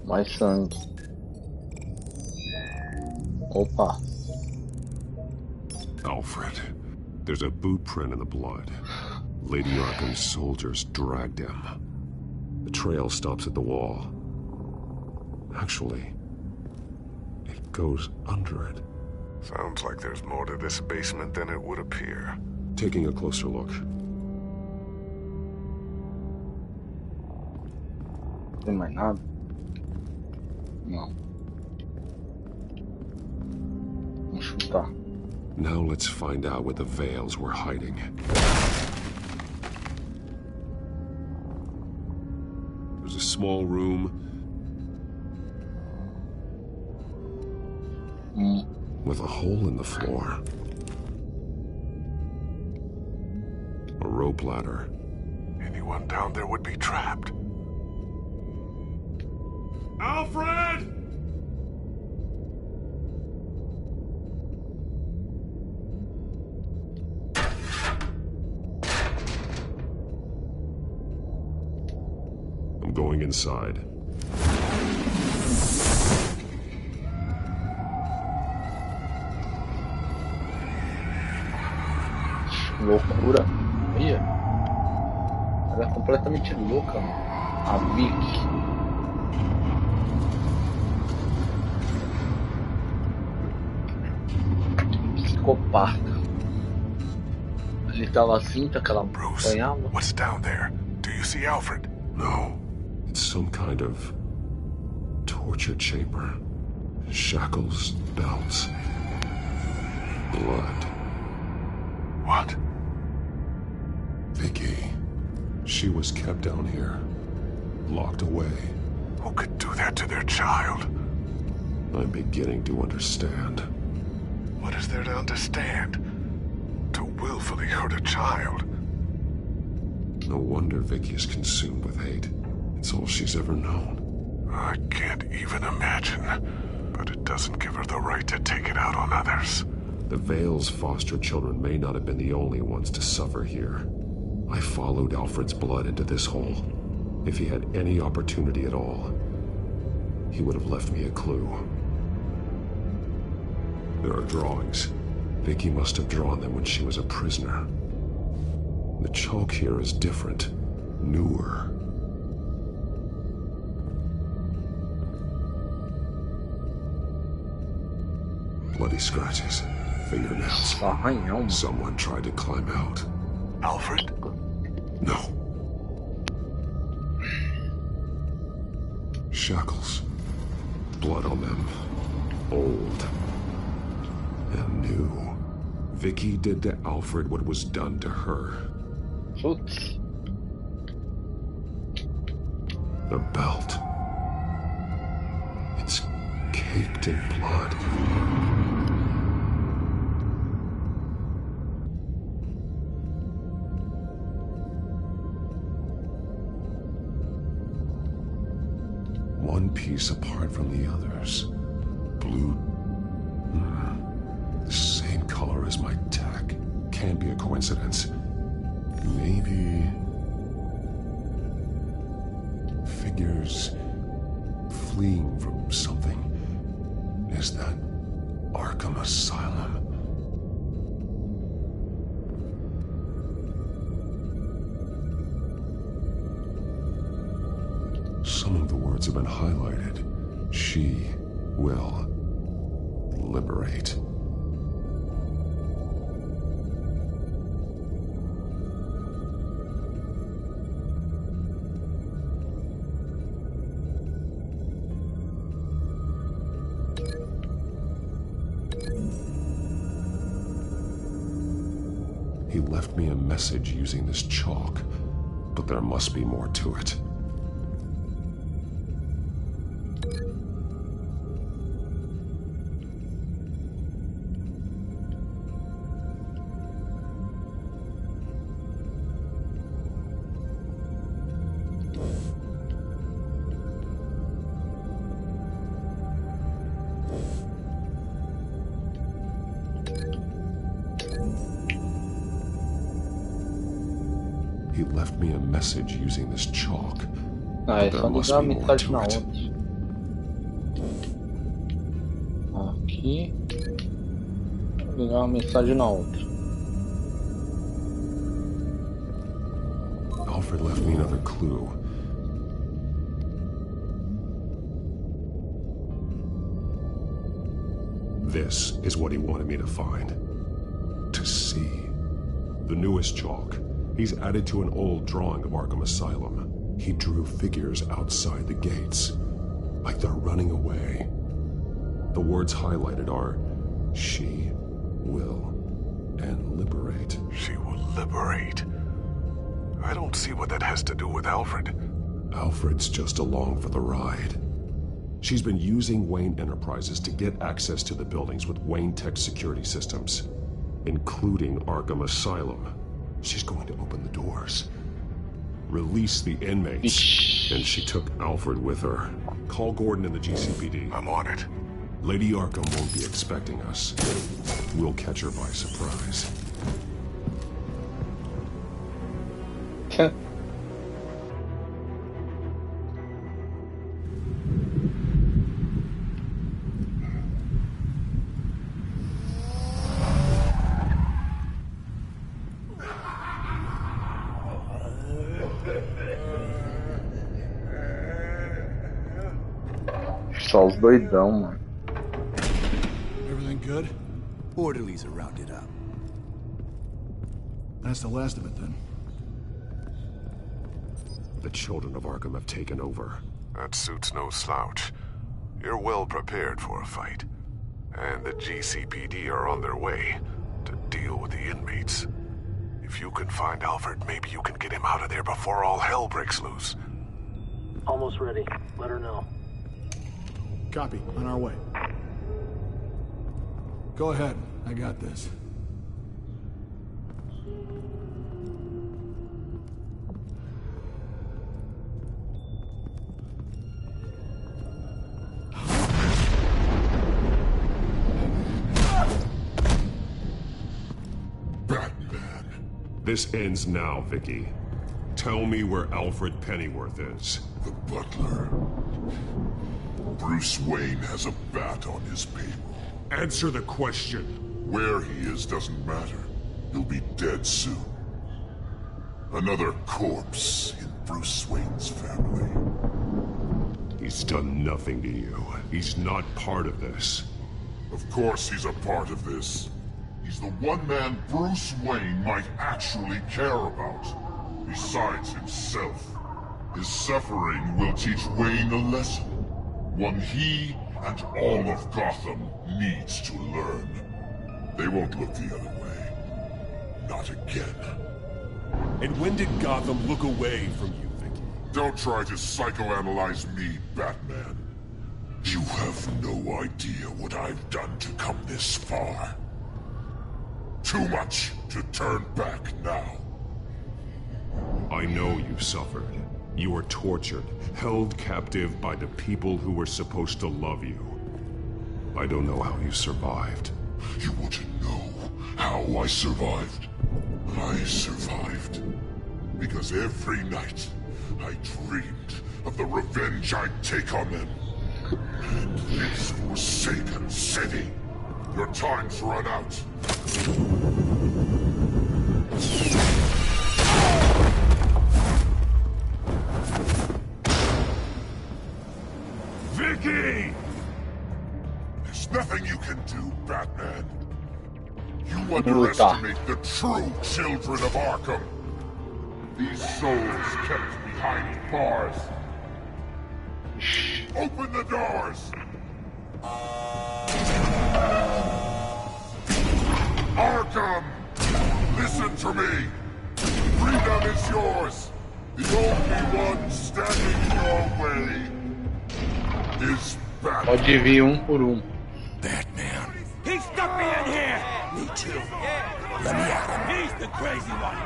Mais sangue. Opa. Alfred. There's a boot print in the blood. Lady Arkham's soldiers dragged him. The trail stops at the wall. Actually, it goes under it. Sounds like there's more to this basement than it would appear. Taking a closer look. Tem mais nada? Não. Vamos chutar. Now let's find out where the Veils were hiding. There's a small room with a hole in the floor. A rope ladder. Anyone down there would be trapped. Alfred! I'm going inside. Loucura. Olha. Ela é completamente louca, mano. A Vicky. Psicopata. Ele tava assim, tá que ela apanhava. What's down there? Do you see Alfred? No. It's some kind of torture chamber. Shackles, belts, blood. What? Vicky. She was kept down here. Locked away. Who could do that to their child? I'm beginning to understand. What is there to understand? To willfully hurt a child? No wonder Vicky is consumed with hate. It's all she's ever known. I can't even imagine. But it doesn't give her the right to take it out on others. The Veil's foster children may not have been the only ones to suffer here. I followed Alfred's blood into this hole. If he had any opportunity at all, he would have left me a clue. There are drawings. Vicky must have drawn them when she was a prisoner. The chalk here is different, newer. Bloody scratches, fingernails. Someone tried to climb out. Alfred? No. Shackles. Blood on them. Old. And new. Vicky did to Alfred what was done to her. Oops. The belt. It's caked in blood. One piece apart from the others. Blue. The same color as my tack. Can't be a coincidence. Maybe... figures fleeing from something. Is that Arkham Asylum? Some of the words have been highlighted. She will liberate. He left me a message using this chalk, but there must be more to it. He left me a message using this chalk. Ah, é but só there must ligar a be more mensagem to na it. outra. Aqui. Ligar uma mensagem na outra. Alfred left me another clue. This is what he wanted me to find. To see. The newest chalk. He's added to an old drawing of Arkham Asylum. He drew figures outside the gates, like they're running away. The words highlighted are, she will, and liberate. She will liberate. I don't see what that has to do with Alfred. Alfred's just along for the ride. She's been using Wayne Enterprises to get access to the buildings with Wayne Tech security systems, including Arkham Asylum. She's going to open the doors, release the inmates, and she took Alfred with her. Call Gordon in the GCPD. I'm on it. Lady Arkham won't be expecting us. We'll catch her by surprise. Só os doidão, mano. Everything good? Orderlies are rounded up. That's the last of it then. The children of Arkham have taken over. That suit's no slouch. You're well prepared for a fight. And the GCPD are on their way to deal with the inmates. If you can find Alfred, maybe you can get him out of there before all hell breaks loose. Almost ready. Let her know. Copy. On our way. Go ahead. I got this. This ends now, Vicky. Tell me where Alfred Pennyworth is. The butler. Bruce Wayne has a bat on his payroll. Answer the question. Where he is doesn't matter. He'll be dead soon. Another corpse in Bruce Wayne's family. He's done nothing to you. He's not part of this. Of course he's a part of this. He's the one man Bruce Wayne might actually care about. Besides himself. His suffering will teach Wayne a lesson. One he and all of Gotham needs to learn. They won't look the other way. Not again. And when did Gotham look away from you, Vicky? Don't try to psychoanalyze me, Batman. You have no idea what I've done to come this far. Too much to turn back now. I know you suffered. You were tortured, held captive by the people who were supposed to love you. I don't know how you survived. You want to know how I survived? I survived because every night I dreamed of the revenge I'd take on them. And this forsaken city. Your time's run out. Vicky! There's nothing you can do, Batman. You underestimate the true children of Arkham. These souls kept behind bars. Open the doors! Arkham! Listen Listen to me! Freedom is yours! The only one standing in your way is Batman. Pode vir um por um. Batman. He stuck me in here! Me too. Let me at him. He's the crazy one.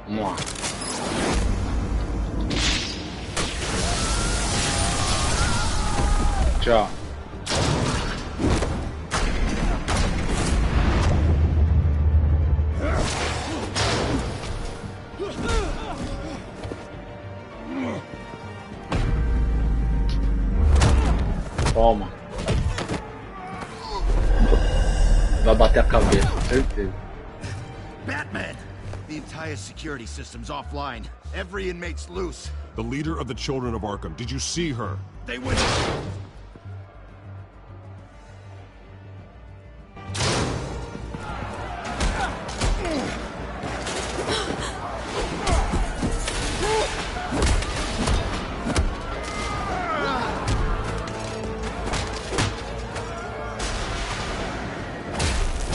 Vamos lá. Tchau. Toma. Vai bater a cabeça, certeza. Batman! The entire security system's offline. Every inmate's loose. The leader of the Children of Arkham, did you see her? They went...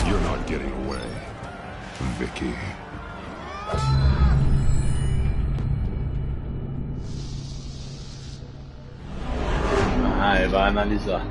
You're not getting away, Vicky. Ah, vai analisar.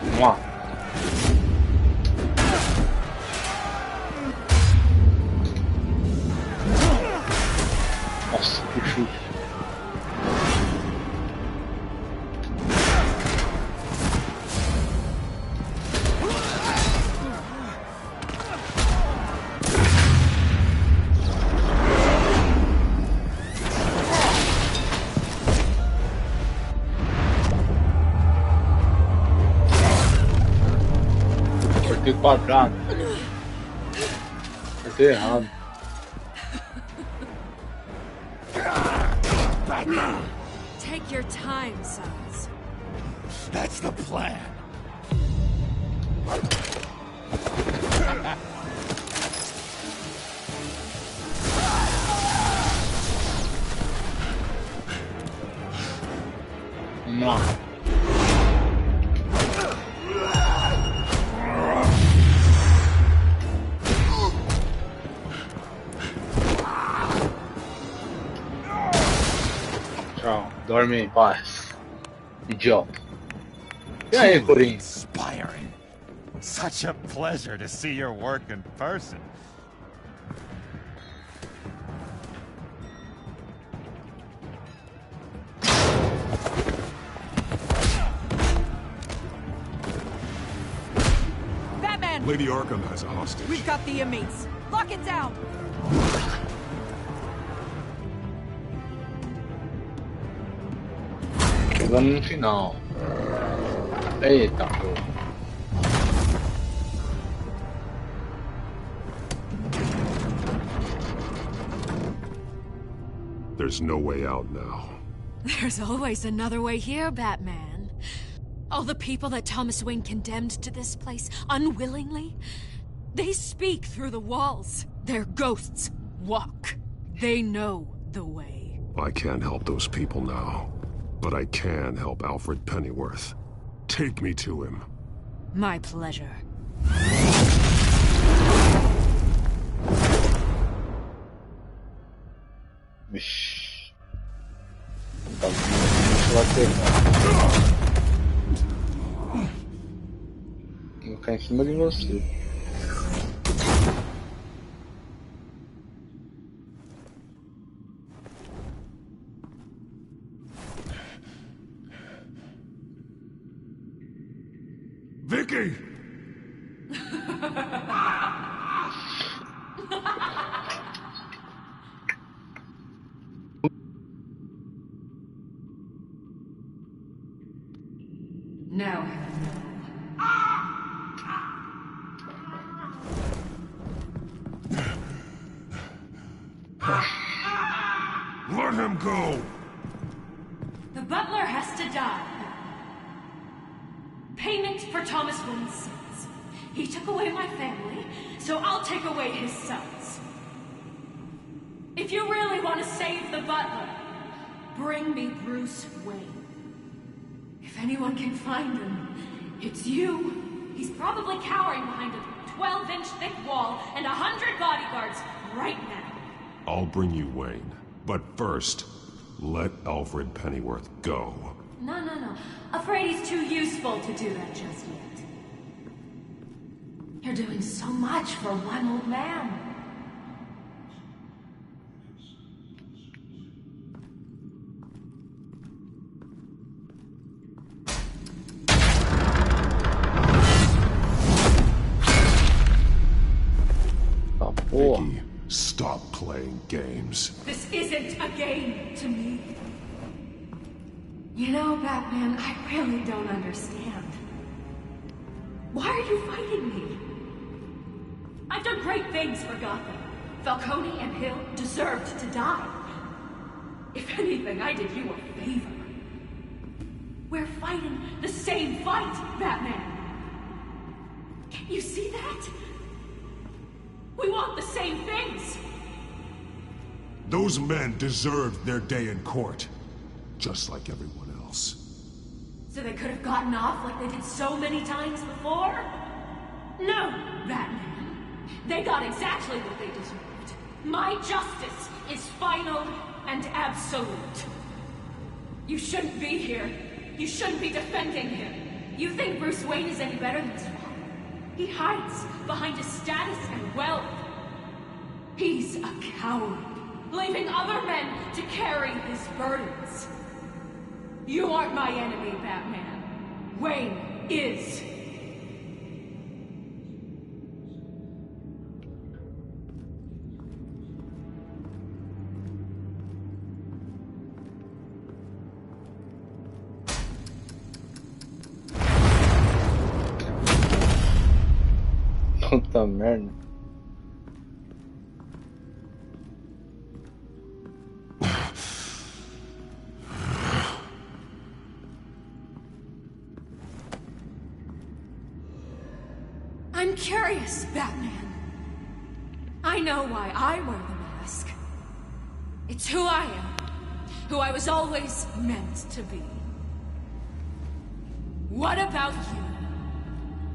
Vamos lá. Nossa, que chute. Apertei quadrado. Apertei errado. Take your time, sons. That's the plan. Não. Tchau, dorme em paz, idiota. E aí, Corinho? Inspiring. Such a pleasure to see your work in person. Batman! Lady Arkham has a hostage. We've got the inmates. Lock it down! Chegando no final. Eita, pô. There's no way out now. There's always another way here, Batman. All the people that Thomas Wayne condemned to this place unwillingly, they speak through the walls. Their ghosts walk. They know the way. I can't help those people now, but I can help Alfred Pennyworth. Take me to him. My pleasure. Vixe. Tá muito lateral. Vou ficar em cima de você. Vicky! No. Let him go! The butler has to die. Payment for Thomas Wayne's sins. He took away my family, so I'll take away his sons. If you really want to save the butler, bring me Bruce Wayne. If anyone can find him, it's you. He's probably cowering behind a 12-inch thick wall and 100 bodyguards right now. I'll bring you Wayne. But first, let Alfred Pennyworth go. No. Afraid he's too useful to do that just yet. You're doing so much for one old man. Vicky, stop playing games. This isn't a game to me. You know, Batman, I really don't understand. Why are you fighting me? I've done great things for Gotham. Falcone and Hill deserved to die. If anything, I did you a favor. We're fighting the same fight, Batman. Can't you see that? We want the same things. Those men deserved their day in court, just like everyone else. So they could have gotten off like they did so many times before? No, Batman. They got exactly what they deserved. My justice is final and absolute. You shouldn't be here. You shouldn't be defending him. You think Bruce Wayne is any better than his father? He hides behind his status and wealth. He's a coward, leaving other men to carry his burdens. You aren't my enemy, Batman. Wayne is. Puta merda. I'm curious, Batman. I know why I wear the mask. It's who I am. Who I was always meant to be. What about you?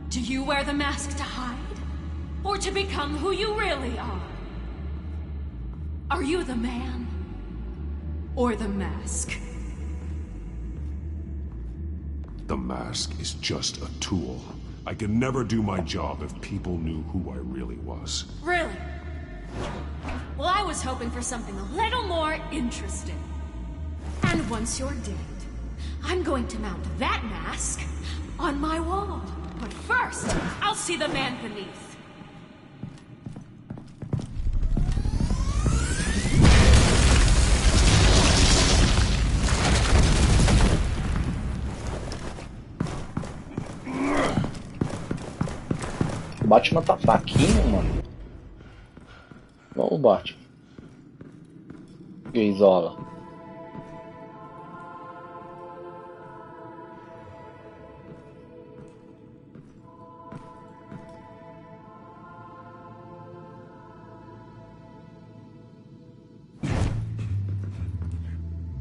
Do you wear the mask to hide? Or to become who you really are? Are you the man? Or the mask? The mask is just a tool. I could never do my job if people knew who I really was. Really? Well, I was hoping for something a little more interesting. And once you're dead, I'm going to mount that mask on my wall. But first, I'll see the man beneath. O Batman tá fraquinho, mano. Vamos, Batman. Gaysola.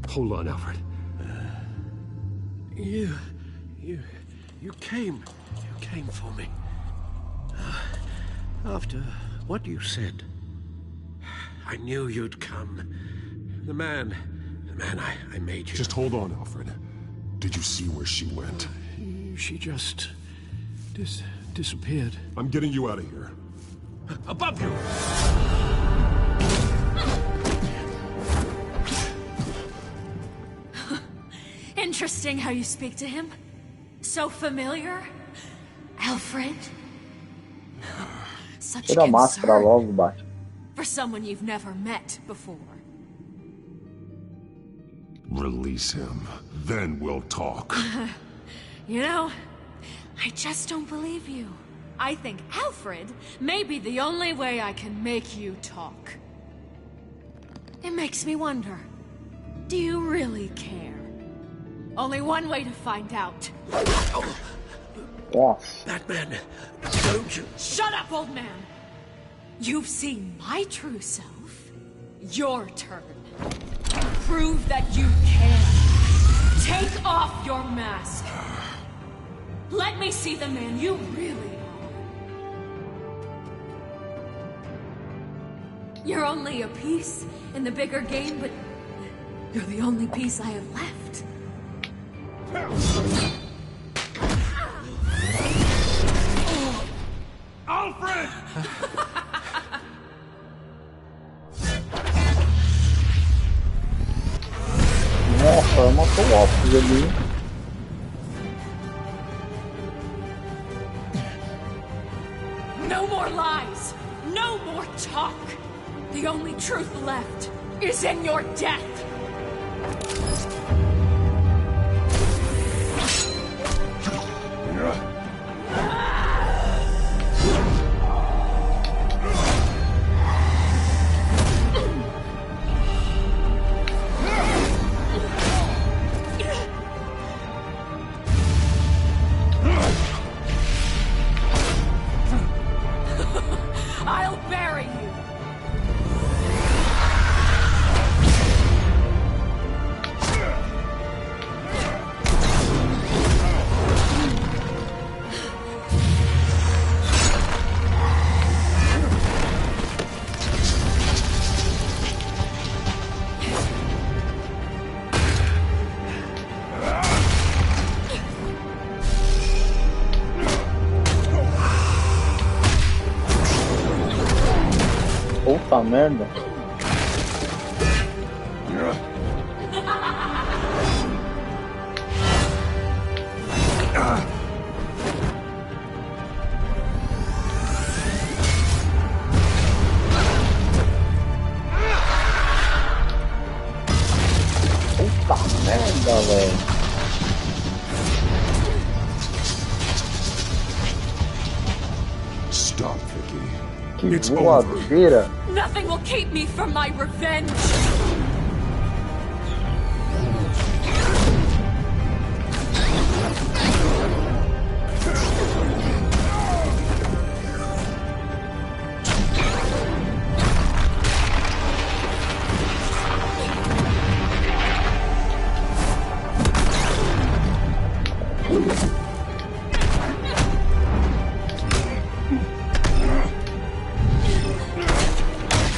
Hold on, Alfred. You came for me. After what you said, I knew you'd come. The man Man, I made you. Just hold on, Alfred. Did you see where she went? She just... disappeared. I'm getting you out of here. Above you! Interesting how you speak to him. So familiar. Alfred. Such Tira a máscara concern logo, Batman. for someone you've never met before. Release him. Then we'll talk. You know, I just don't believe you. I think Alfred may be the only way I can make you talk. It makes me wonder, do you really care? Only one way to find out. Yes. Batman, don't you... Shut up, old man! You've seen my true self. Your turn. Prove that you can. Take off your mask. Let me see the man you really are. You're only a piece in the bigger game, but you're the only piece I have left. Alfred! Nossa, matou o Alfred ali. No more lies! No more talk! The only truth left is in your death! I'll bury you! Puta merda. Puta merda, velho. Stop, Vicky. Que It's voadeira. Nothing will keep me from my revenge!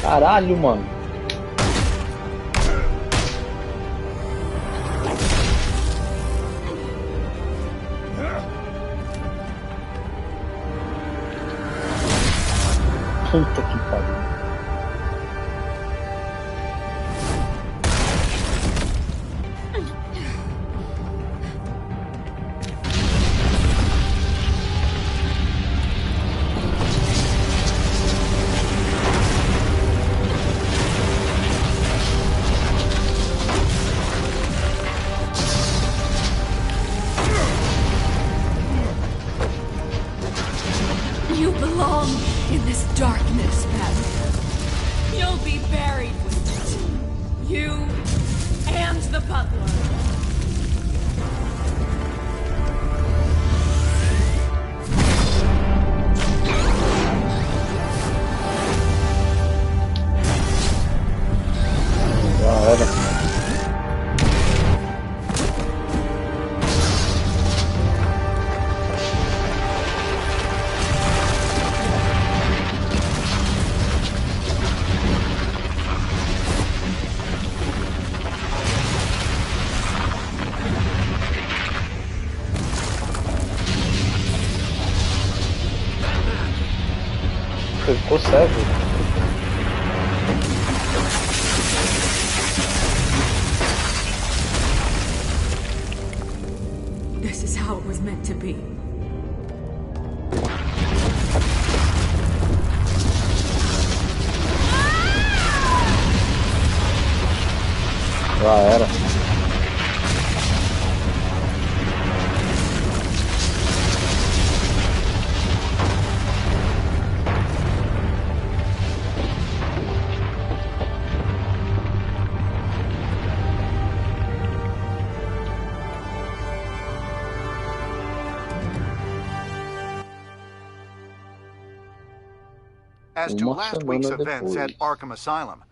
Caralho, mano. Puta que pariu. You belong in this darkness, Batman. You'll be buried with it. You and the butler. Já era. ficou cego. This is how it was meant to be. Já era. As to Uma last week's semana events at depois. Arkham Asylum,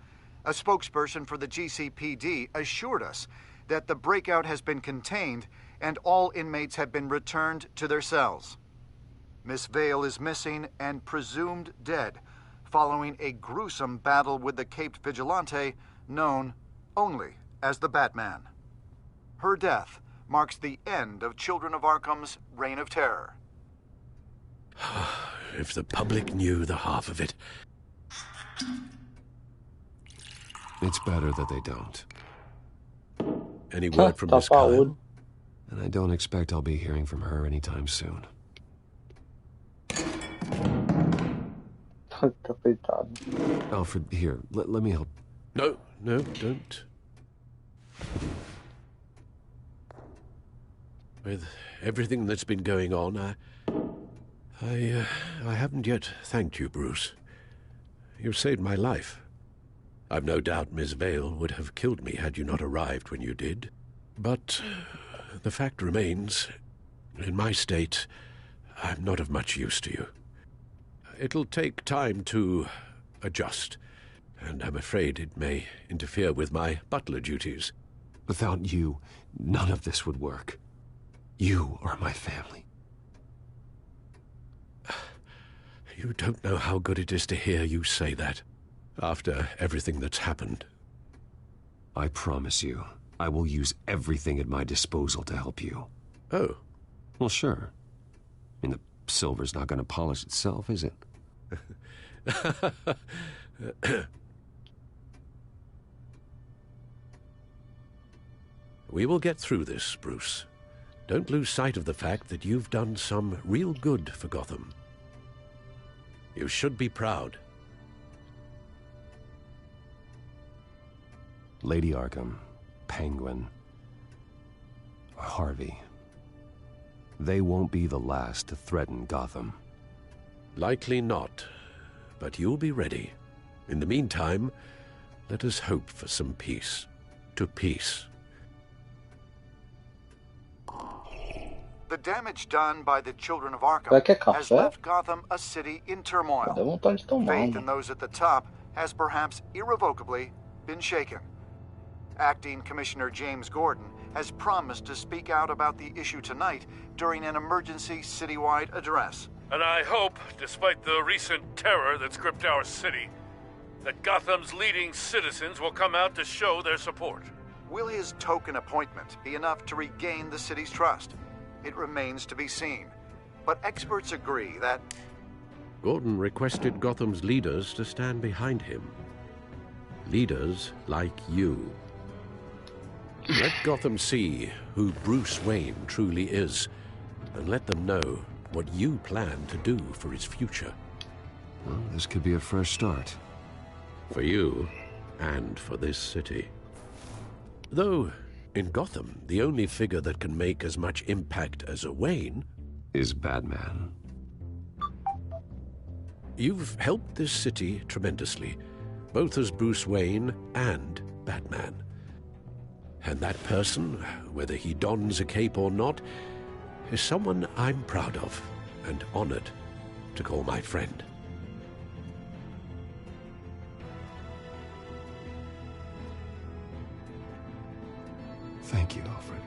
a spokesperson for the GCPD assured us that the breakout has been contained and all inmates have been returned to their cells. Miss Vale is missing and presumed dead following a gruesome battle with the caped vigilante known only as the Batman. Her death marks the end of Children of Arkham's reign of terror. If the public knew the half of it. It's better that they don't. Any word from Miss Kyle? And I don't expect I'll be hearing from her anytime soon. Alfred, here, let me help. No, don't. With everything that's been going on, I haven't yet thanked you, Bruce. You've saved my life. I've no doubt Miss Vale would have killed me had you not arrived when you did. But the fact remains, in my state, I'm not of much use to you. It'll take time to adjust, and I'm afraid it may interfere with my butler duties. Without you, none of this would work. You are my family. You don't know how good it is to hear you say that, after everything that's happened. I promise you, I will use everything at my disposal to help you. Oh. Well, sure. I mean, the silver's not going to polish itself, is it? We will get through this, Bruce. Don't lose sight of the fact that you've done some real good for Gotham. You should be proud. Lady Arkham, Penguin, Harvey. They won't be the last to threaten Gotham. Likely not, but you'll be ready. In the meantime, let us hope for some peace. To peace. The damage done by the Children of Arkham has left Gotham a city in turmoil. Faith in those at the top has perhaps irrevocably been shaken. Acting Commissioner James Gordon has promised to speak out about the issue tonight during an emergency citywide address. And I hope, despite the recent terror that's gripped our city, that Gotham's leading citizens will come out to show their support. Will his token appointment be enough to regain the city's trust? It remains to be seen. But experts agree that Gordon requested Gotham's leaders to stand behind him. Leaders like you. Let Gotham see who Bruce Wayne truly is, and let them know what you plan to do for its future. Well, this could be a fresh start. For you, and for this city. Though, in Gotham, the only figure that can make as much impact as a Wayne is Batman. You've helped this city tremendously, both as Bruce Wayne and Batman. And that person, whether he dons a cape or not, is someone I'm proud of and honored to call my friend. Thank you, Alfred.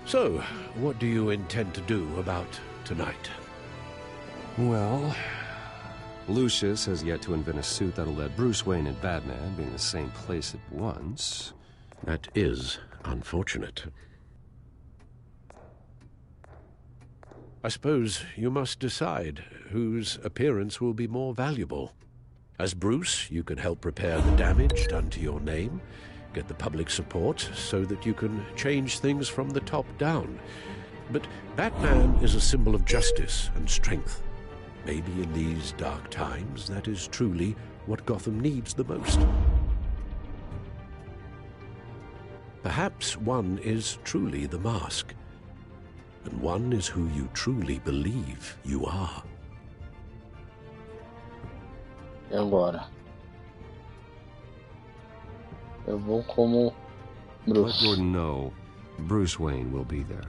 So, what do you intend to do about tonight? Well, Lucius has yet to invent a suit that'll let Bruce Wayne and Batman be in the same place at once. That is unfortunate. I suppose you must decide whose appearance will be more valuable. As Bruce, you can help repair the damage done to your name, get the public support so that you can change things from the top down. But Batman is a symbol of justice and strength. Maybe in these dark times, that is truly what Gotham needs the most. Perhaps one is truly the mask, and one is who you truly believe you are. E agora? Eu vou como Bruce. Let Gordon know Bruce Wayne will be there.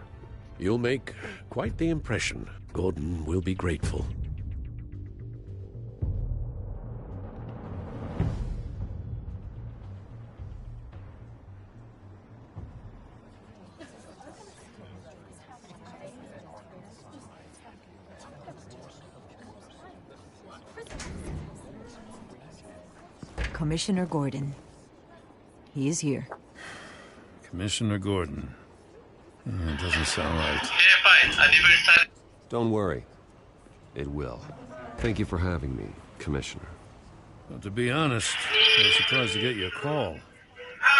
You'll make quite the impression. Gordon will be grateful. Commissioner Gordon. He is here. Commissioner Gordon. It doesn't sound right. Don't worry. It will. Thank you for having me, Commissioner. Well, to be honest, I was surprised to get your call.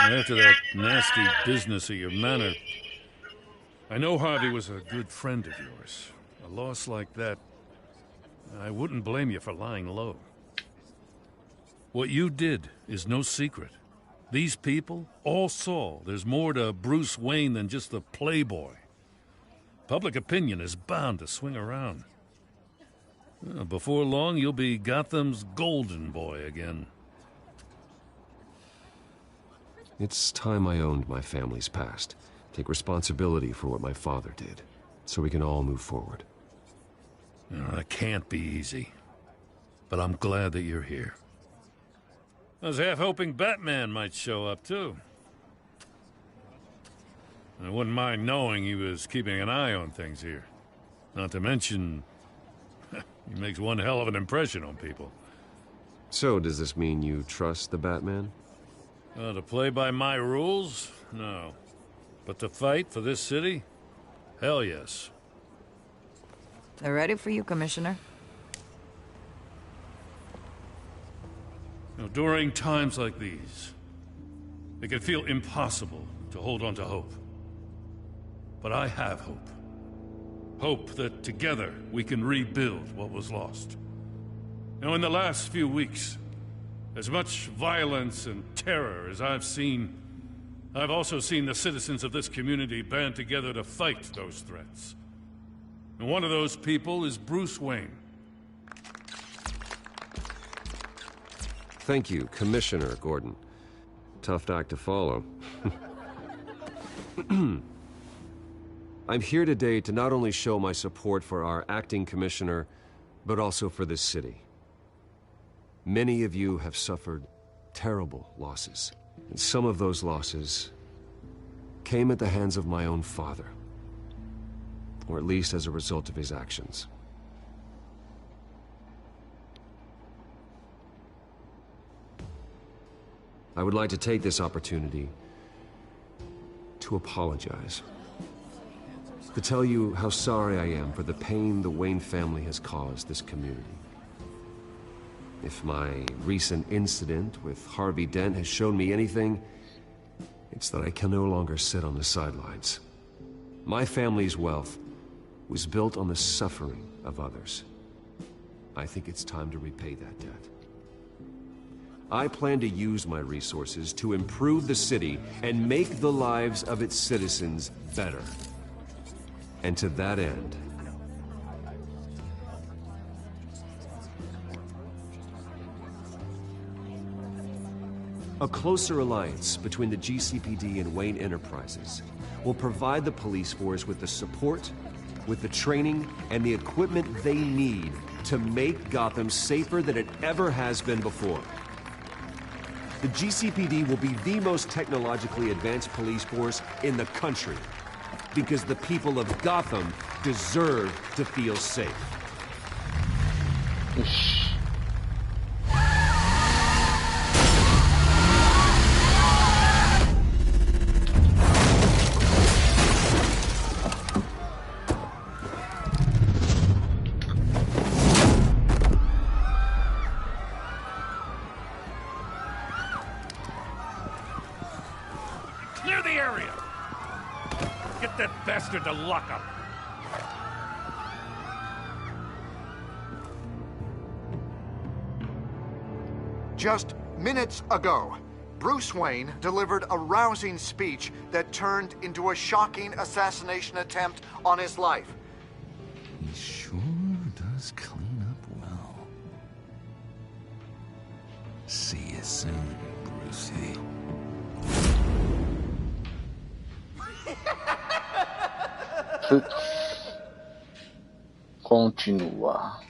After that nasty business at your manor, I know Harvey was a good friend of yours. A loss like that, I wouldn't blame you for lying low. What you did is no secret. These people all saw there's more to Bruce Wayne than just the playboy. Public opinion is bound to swing around. Before long, you'll be Gotham's golden boy again. It's time I owned my family's past. Take responsibility for what my father did, so we can all move forward. That can't be easy. But I'm glad that you're here. I was half hoping Batman might show up, too. I wouldn't mind knowing he was keeping an eye on things here. Not to mention, he makes one hell of an impression on people. So, does this mean you trust the Batman? To play by my rules? No. But to fight for this city? Hell yes. They're ready for you, Commissioner. During times like these, it can feel impossible to hold on to hope. But I have hope. Hope that together we can rebuild what was lost. Now, in the last few weeks, as much violence and terror as I've seen, I've also seen the citizens of this community band together to fight those threats. And one of those people is Bruce Wayne. Thank you, Commissioner Gordon. Tough act to follow. I'm here today to not only show my support for our acting commissioner, but also for this city. Many of you have suffered terrible losses, and some of those losses came at the hands of my own father, or at least as a result of his actions. I would like to take this opportunity to apologize. To tell you how sorry I am for the pain the Wayne family has caused this community. If my recent incident with Harvey Dent has shown me anything, it's that I can no longer sit on the sidelines. My family's wealth was built on the suffering of others. I think it's time to repay that debt. I plan to use my resources to improve the city and make the lives of its citizens better. And to that end, a closer alliance between the GCPD and Wayne Enterprises will provide the police force with the support, with the training, and the equipment they need to make Gotham safer than it ever has been before. The GCPD will be the most technologically advanced police force in the country, because the people of Gotham deserve to feel safe. Clear the area! Get that bastard to lock up. Just minutes ago, Bruce Wayne delivered a rousing speech that turned into a shocking assassination attempt on his life. He sure does clean up well. See you soon, Brucey. Continua.